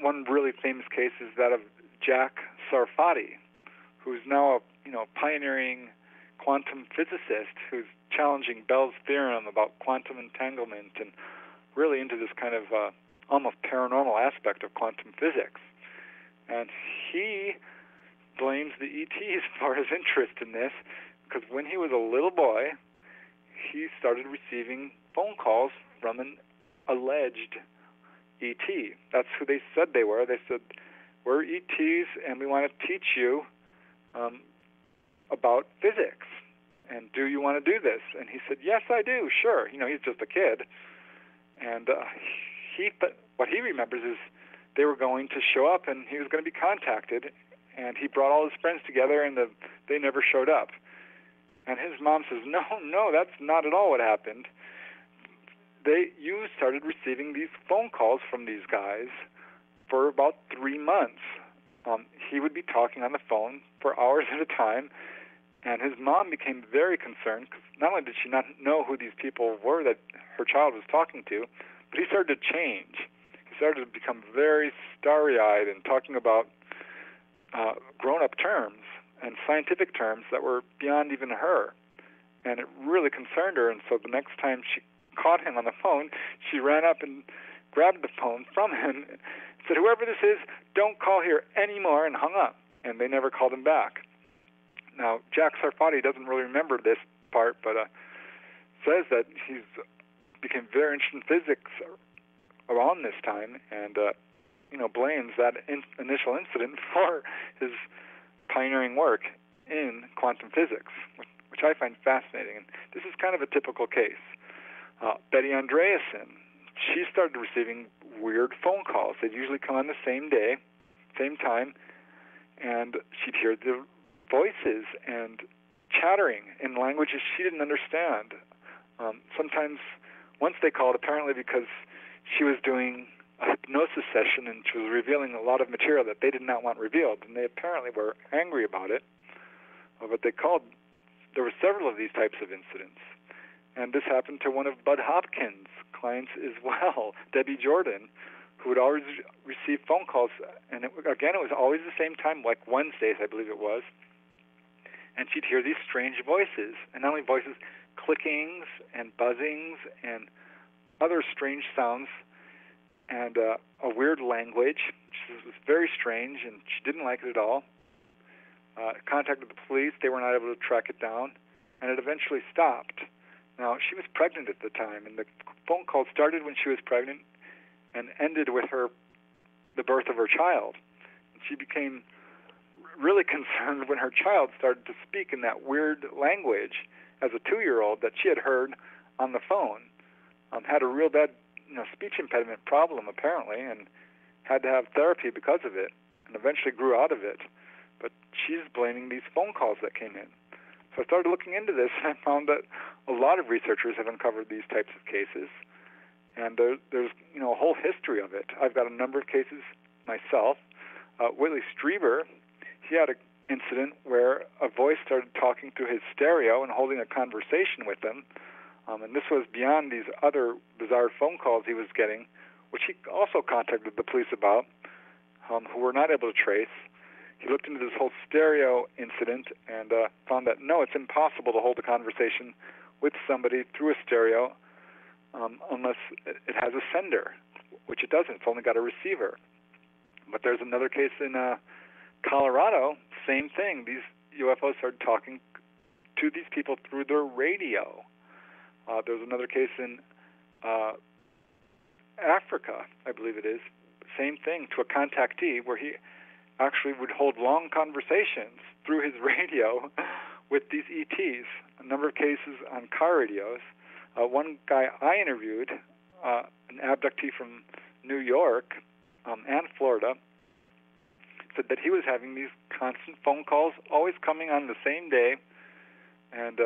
One really famous case is that of Jack Sarfati, who's now a pioneering quantum physicist who's challenging Bell's theorem about quantum entanglement and really into this kind of almost paranormal aspect of quantum physics. And he blames the ETs for his interest in this because when he was a little boy, he started receiving phone calls from an alleged ET. That's who they said they were. They said, we're ETs and we want to teach you about physics. And do you want to do this? And he said, yes, I do, sure. He's just a kid. And what he remembers is they were going to show up and he was going to be contacted. And he brought all his friends together and they never showed up. And his mom says, no, that's not at all what happened. You started receiving these phone calls from these guys for about 3 months. He would be talking on the phone for hours at a time, and his mom became very concerned because not only did she not know who these people were that her child was talking to, but he started to change. He started to become very starry-eyed and talking about grown-up terms and scientific terms that were beyond even her. And it really concerned her, and so the next time she caught him on the phone, she ran up and grabbed the phone from him and said, whoever this is, don't call here anymore, and hung up. And they never called him back. Now, Jack Sarfati doesn't really remember this part, but says that he became very interested in physics around this time and, blames that initial incident for his pioneering work in quantum physics, which I find fascinating. And this is kind of a typical case. Betty Andreasen, she started receiving weird phone calls. They'd usually come on the same day, same time, and she'd hear the voices and chattering in languages she didn't understand. Sometimes, once they called, apparently because she was doing a hypnosis session and she was revealing a lot of material that they did not want revealed, and they apparently were angry about it. But they called. There were several of these types of incidents. And this happened to one of Bud Hopkins' clients as well, Debbie Jordan, who would always receive phone calls. And it was always the same time, like Wednesdays, I believe it was. And she'd hear these strange voices, and not only voices, clickings and buzzings and other strange sounds, and a weird language, which was very strange, and she didn't like it at all. Contacted the police. They were not able to track it down, and it eventually stopped. Now, she was pregnant at the time, and the phone call started when she was pregnant and ended with the birth of her child. And she became really concerned when her child started to speak in that weird language as a 2-year-old that she had heard on the phone. Had a real bad speech impediment problem, apparently, and had to have therapy because of it, and eventually grew out of it. But she's blaming these phone calls that came in. So I started looking into this, and I found that a lot of researchers have uncovered these types of cases, and there's a whole history of it. I've got a number of cases myself. Whitley Strieber, he had an incident where a voice started talking through his stereo and holding a conversation with him, and this was beyond these other bizarre phone calls he was getting, which he also contacted the police about, who were not able to trace. He looked into this whole stereo incident and found that, no, it's impossible to hold a conversation with somebody through a stereo unless it has a sender, which it doesn't. It's only got a receiver. But there's another case in Colorado, same thing. These UFOs started talking to these people through their radio. There's another case in Africa, I believe it is, same thing, to a contactee where he actually would hold long conversations through his radio with these ETs. A number of cases on car radios. One guy I interviewed, an abductee from New York and Florida, said that he was having these constant phone calls, always coming on the same day, and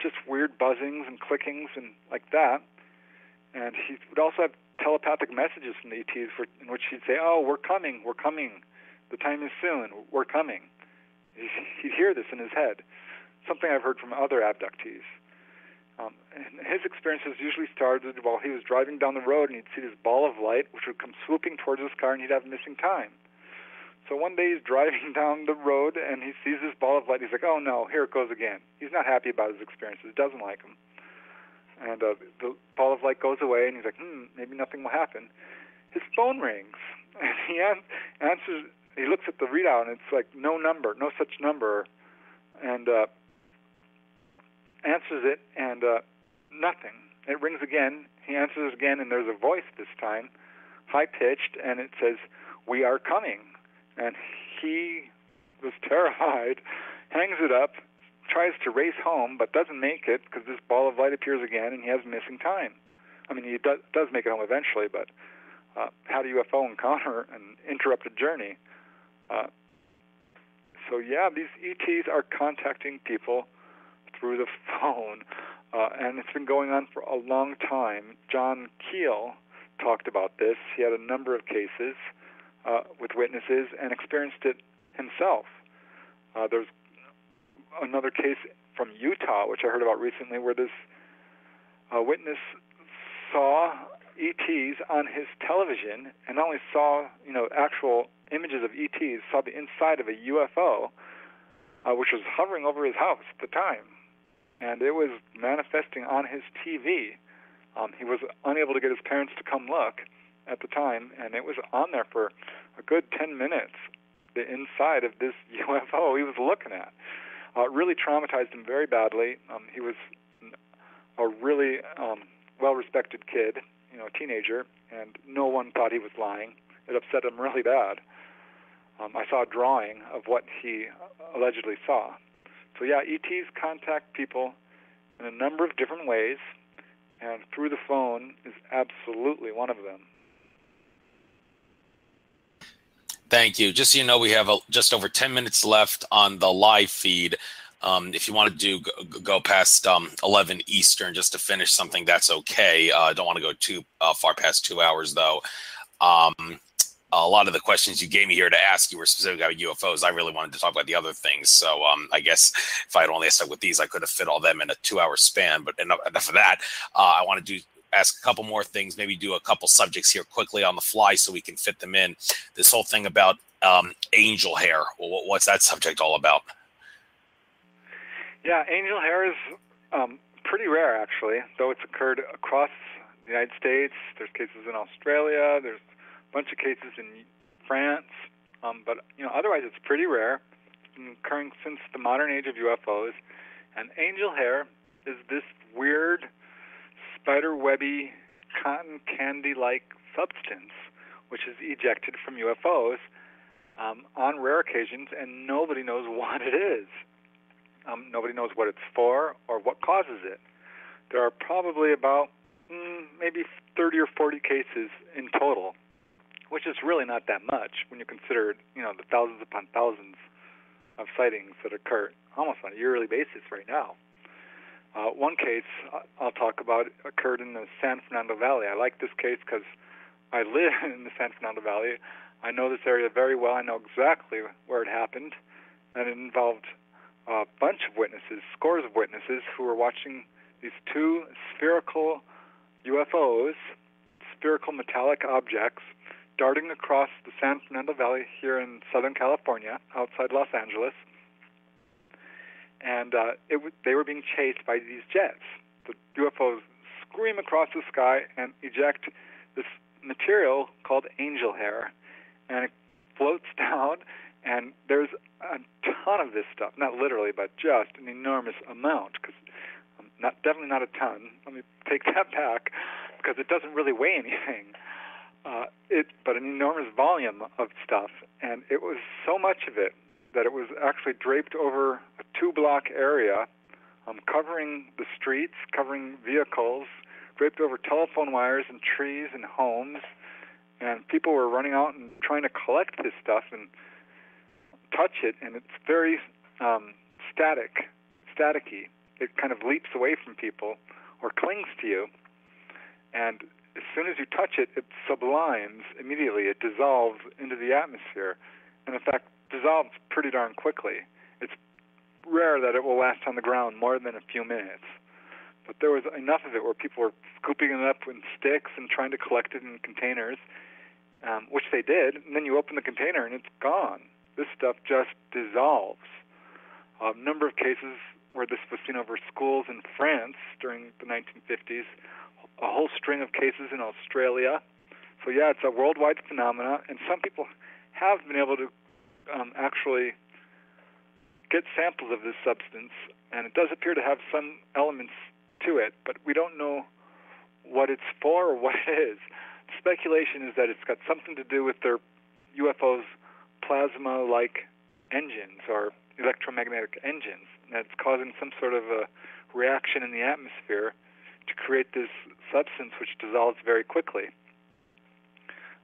just weird buzzings and clickings and like that. And he would also have telepathic messages from the ETs in which he'd say, "Oh, we're coming. The time is soon. We're coming." He'd hear this in his head, something I've heard from other abductees. And his experiences usually started while he was driving down the road, and he'd see this ball of light, which would come swooping towards his car, and he'd have missing time. So one day he's driving down the road, and he sees this ball of light. He's like, "Oh, no, here it goes again." He's not happy about his experiences. He doesn't like them. And the ball of light goes away, and he's like, maybe nothing will happen. His phone rings, and he answers. He looks at the readout, and it's like, no number, no such number, and answers it, and nothing. It rings again. He answers again, and there's a voice this time, high-pitched, and it says, "We are coming." And he was terrified, hangs it up, tries to race home, but doesn't make it because this ball of light appears again, and he has missing time. I mean, he does make it home eventually, but had a UFO encounter, an interrupted journey. So yeah, these ETs are contacting people through the phone, and it's been going on for a long time. John Keel talked about this. He had a number of cases with witnesses and experienced it himself. There's another case from Utah, which I heard about recently, where this witness saw ETs on his television, and not only saw actual images of ETs, saw the inside of a UFO, which was hovering over his house at the time, and it was manifesting on his TV. He was unable to get his parents to come look at the time, and it was on there for a good 10 minutes, the inside of this UFO he was looking at. Really traumatized him very badly. He was a really well-respected kid, a teenager, and no one thought he was lying. It upset him really bad. I saw a drawing of what he allegedly saw. So yeah, ETs contact people in a number of different ways, and through the phone is absolutely one of them. Thank you. Just so you know, we have just over 10 minutes left on the live feed. If you want to go past 11 Eastern just to finish something, that's okay. I don't want to go too far past 2 hours, though. A lot of the questions you gave me here to ask you were specific about UFOs. I really wanted to talk about the other things. So I guess if I had only stuck with these, I could have fit all them in a 2-hour span. But enough of that. I want to ask a couple more things, maybe do a couple subjects here quickly on the fly so we can fit them in. This whole thing about angel hair. Well, what's that subject all about? Yeah, angel hair is pretty rare, actually, though it's occurred across the United States. There's cases in Australia. There's a bunch of cases in France. But otherwise it's pretty rare. It's been occurring since the modern age of UFOs. And angel hair is this weird, spider-webby, cotton candy-like substance which is ejected from UFOs on rare occasions, and nobody knows what it is. Nobody knows what it's for or what causes it. There are probably about maybe 30 or 40 cases in total, which is really not that much when you consider, the thousands upon thousands of sightings that occur almost on a yearly basis right now. One case I'll talk about occurred in the San Fernando Valley. I like this case because I live in the San Fernando Valley. I know this area very well. I know exactly where it happened, and it involved a bunch of witnesses, scores of witnesses, who were watching these two spherical UFOs, spherical metallic objects, darting across the San Fernando Valley here in Southern California, outside Los Angeles. And they were being chased by these jets. The UFOs scream across the sky and eject this material called angel hair. And it floats down, and there's a ton of this stuff. Not literally, but just an enormous amount. Definitely not a ton. Let me take that back, because it doesn't really weigh anything. But an enormous volume of stuff. And it was so much of it that it was actually draped over a 2-block area, covering the streets, covering vehicles, draped over telephone wires and trees and homes. And people were running out and trying to collect this stuff and touch it, and it's very staticky. It kind of leaps away from people or clings to you. And as soon as you touch it, it sublimes immediately. It dissolves into the atmosphere. And in fact, dissolves pretty darn quickly. It's rare that it will last on the ground more than a few minutes. But there was enough of it where people were scooping it up with sticks and trying to collect it in containers, which they did. And then you open the container and it's gone. This stuff just dissolves. A number of cases where this was seen over schools in France during the 1950s, a whole string of cases in Australia. So yeah, it's a worldwide phenomenon, and some people have been able to actually get samples of this substance, and it does appear to have some elements to it, but we don't know what it's for or what it is. The speculation is that it's got something to do with their UFO's plasma-like engines or electromagnetic engines, and it's causing some sort of a reaction in the atmosphere to create this substance which dissolves very quickly.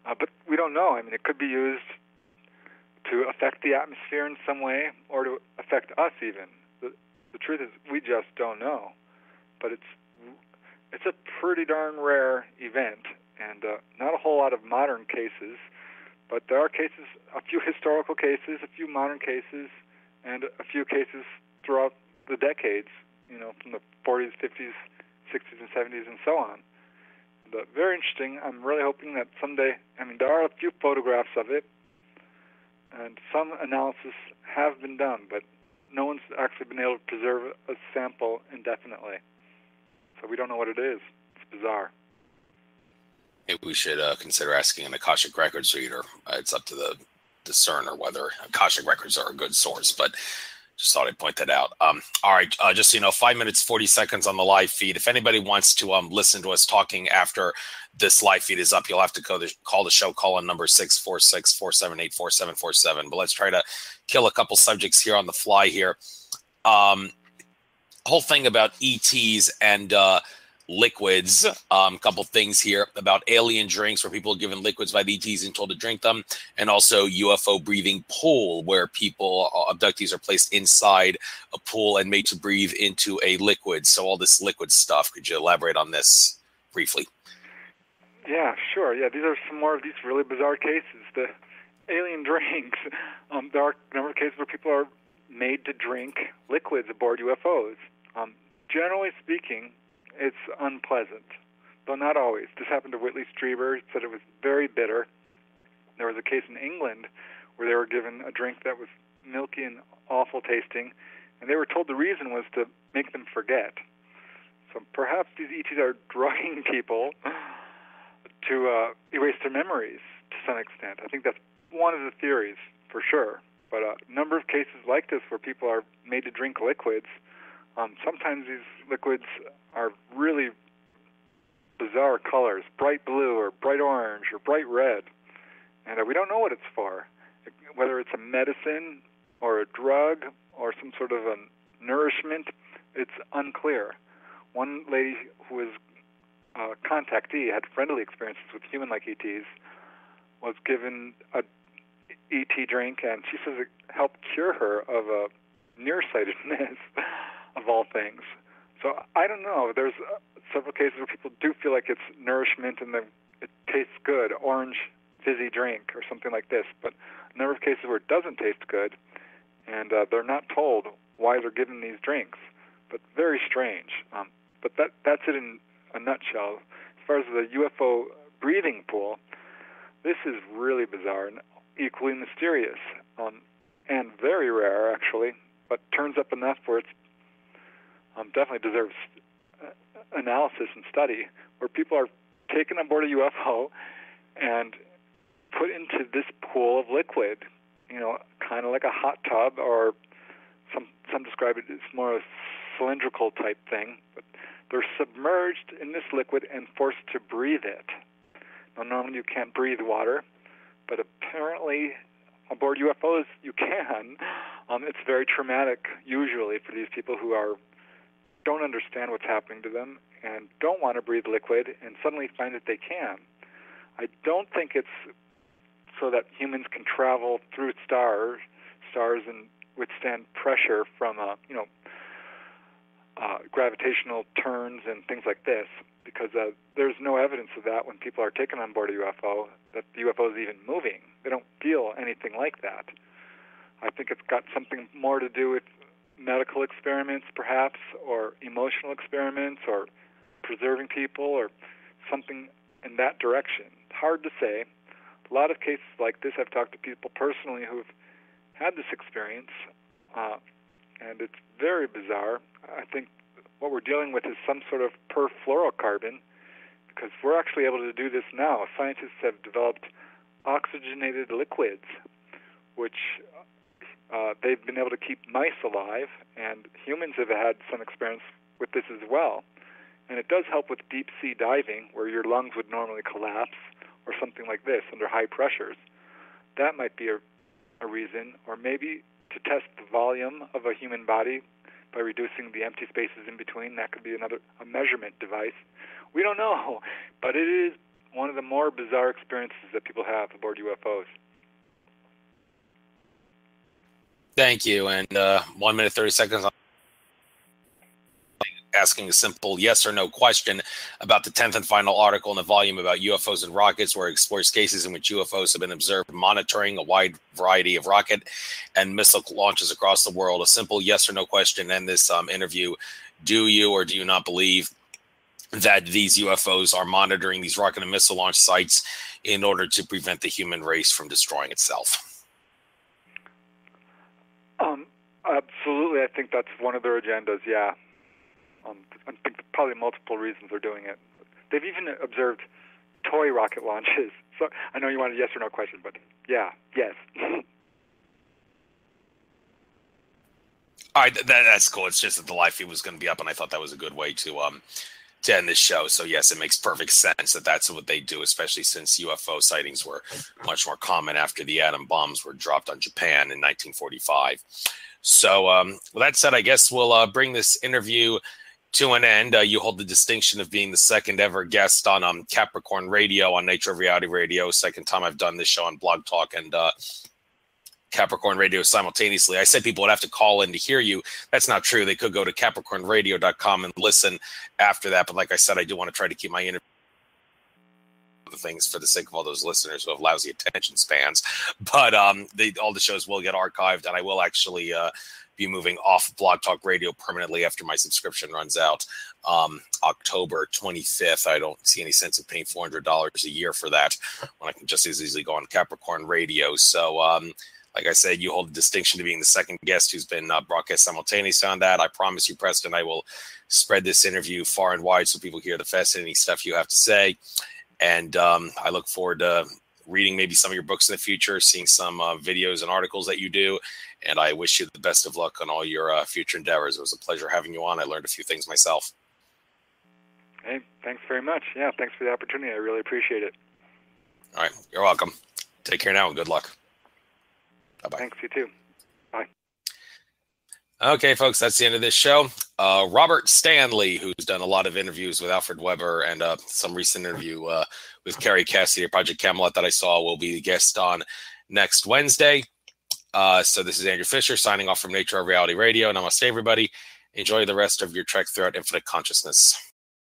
But we don't know. I mean, it could be used to affect the atmosphere in some way or to affect us even. The truth is we just don't know. But it's a pretty darn rare event, and not a whole lot of modern cases, but there are cases, a few historical cases, a few modern cases, and a few cases throughout the decades, from the 40s, 50s, 60s, and 70s, and so on. But very interesting. I'm really hoping that someday, there are a few photographs of it, and some analysis have been done, but no one's actually been able to preserve a sample indefinitely. So we don't know what it is. It's bizarre. Maybe we should consider asking an Akashic Records reader. It's up to the discerner whether Akashic Records are a good source. But Just thought I'd point that out. All right, just so you know, 5 minutes, 40 seconds on the live feed. If anybody wants to listen to us talking after this live feed is up, you'll have to call the show call-in number 646-478-4747. But let's try to kill a couple subjects here on the fly here. Whole thing about ETs and liquids. Couple things here about alien drinks where people are given liquids by the ETs and told to drink them, and also UFO breathing pool where people, abductees, are placed inside a pool and made to breathe into a liquid. So all this liquid stuff. Could you elaborate on this briefly? Yeah, sure. Yeah, these are some more of these really bizarre cases. The alien drinks. There are a number of cases where people are made to drink liquids aboard UFOs. Generally speaking, it's unpleasant, though not always. This happened to Whitley Strieber. He said it was very bitter. There was a case in England where they were given a drink that was milky and awful tasting, and they were told the reason was to make them forget. So perhaps these ETs are drugging people to erase their memories to some extent. I think that's one of the theories for sure. But a number of cases like this where people are made to drink liquids, sometimes these liquids are really bizarre colors, bright blue or bright orange or bright red, and we don't know what it's for, whether it's a medicine or a drug or some sort of a nourishment. It's unclear. One lady who was a contactee, had friendly experiences with human-like ETs, was given a ET drink, and she says it helped cure her of a nearsightedness, of all things. So I don't know. There's several cases where people do feel like it's nourishment and it tastes good, orange fizzy drink or something like this, but a number of cases where it doesn't taste good, and they're not told why they're given these drinks. But very strange. But that's it in a nutshell. As far as the UFO breathing pool, this is really bizarre and equally mysterious, and very rare, actually, but turns up enough where it's definitely deserves analysis and study, where people are taken on board a UFO and put into this pool of liquid, kind of like a hot tub, or some describe it as more a cylindrical type thing, but they're submerged in this liquid and forced to breathe it. Now, normally you can't breathe water, but apparently aboard UFOs you can. It's very traumatic, usually, for these people who don't understand what's happening to them and don't want to breathe liquid and suddenly find that they can. I don't think it's so that humans can travel through stars and withstand pressure from gravitational turns and things like this, because there's no evidence of that when people are taken on board a UFO, that the UFO is even moving. They don't feel anything like that. I think it's got something more to do with medical experiments, perhaps, or emotional experiments, or preserving people, or something in that direction. Hard to say. A lot of cases like this, I've talked to people personally who've had this experience, and it's very bizarre. I think what we're dealing with is some sort of perfluorocarbon, because we're actually able to do this now. Scientists have developed oxygenated liquids, which they've been able to keep mice alive, and humans have had some experience with this as well. And it does help with deep-sea diving, where your lungs would normally collapse, or something like this, under high pressures. That might be a reason, or maybe to test the volume of a human body by reducing the empty spaces in between. That could be a measurement device. We don't know, but it is one of the more bizarre experiences that people have aboard UFOs. Thank you. And 1 minute, 30 seconds on asking a simple yes or no question about the 10th and final article in the volume about UFOs and rockets, where it explores cases in which UFOs have been observed monitoring a wide variety of rocket and missile launches across the world. A simple yes or no question in this interview. Do you or do you not believe that these UFOs are monitoring these rocket and missile launch sites in order to prevent the human race from destroying itself? Absolutely. I think that's one of their agendas, yeah. I think probably multiple reasons they're doing it. They've even observed toy rocket launches. So I know you want a yes or no question, but yeah, yes. All right, that's cool. It's just that the live feed was going to be up, and I thought that was a good way to end this show. So yes, it makes perfect sense that that's what they do, especially since UFO sightings were much more common after the atom bombs were dropped on Japan in 1945. So with that said, I guess we'll bring this interview to an end. You hold the distinction of being the second ever guest on Capricorn Radio on Nature of Reality Radio. Second time I've done this show on Blog Talk and Capricorn Radio simultaneously. I said people would have to call in to hear you. That's not true. They could go to capricornradio.com and listen after that. But like I said, I do want to try to keep my interview things for the sake of all those listeners who have lousy attention spans. But all the shows will get archived, and I will actually be moving off Blog Talk Radio permanently after my subscription runs out October 25th. I don't see any sense of paying $400 a year for that when I can just as easily go on Capricorn Radio. So like I said, you hold the distinction to being the second guest who's been broadcast simultaneously on that. I promise you, Preston, I will spread this interview far and wide so people hear the fascinating stuff you have to say. And I look forward to reading maybe some of your books in the future, seeing some videos and articles that you do. And I wish you the best of luck on all your future endeavors. It was a pleasure having you on. I learned a few things myself. Hey, thanks very much. Yeah, thanks for the opportunity. I really appreciate it. All right. You're welcome. Take care now and good luck. Bye-bye. Thanks, you too. Bye. Okay, folks, that's the end of this show. Robert Stanley, who's done a lot of interviews with Alfred Weber and some recent interview with Carrie Cassidy at Project Camelot that I saw, will be the guest on next Wednesday. So this is Andrew Fisher signing off from Nature of Reality Radio. Namaste, everybody. Enjoy the rest of your trek throughout infinite consciousness.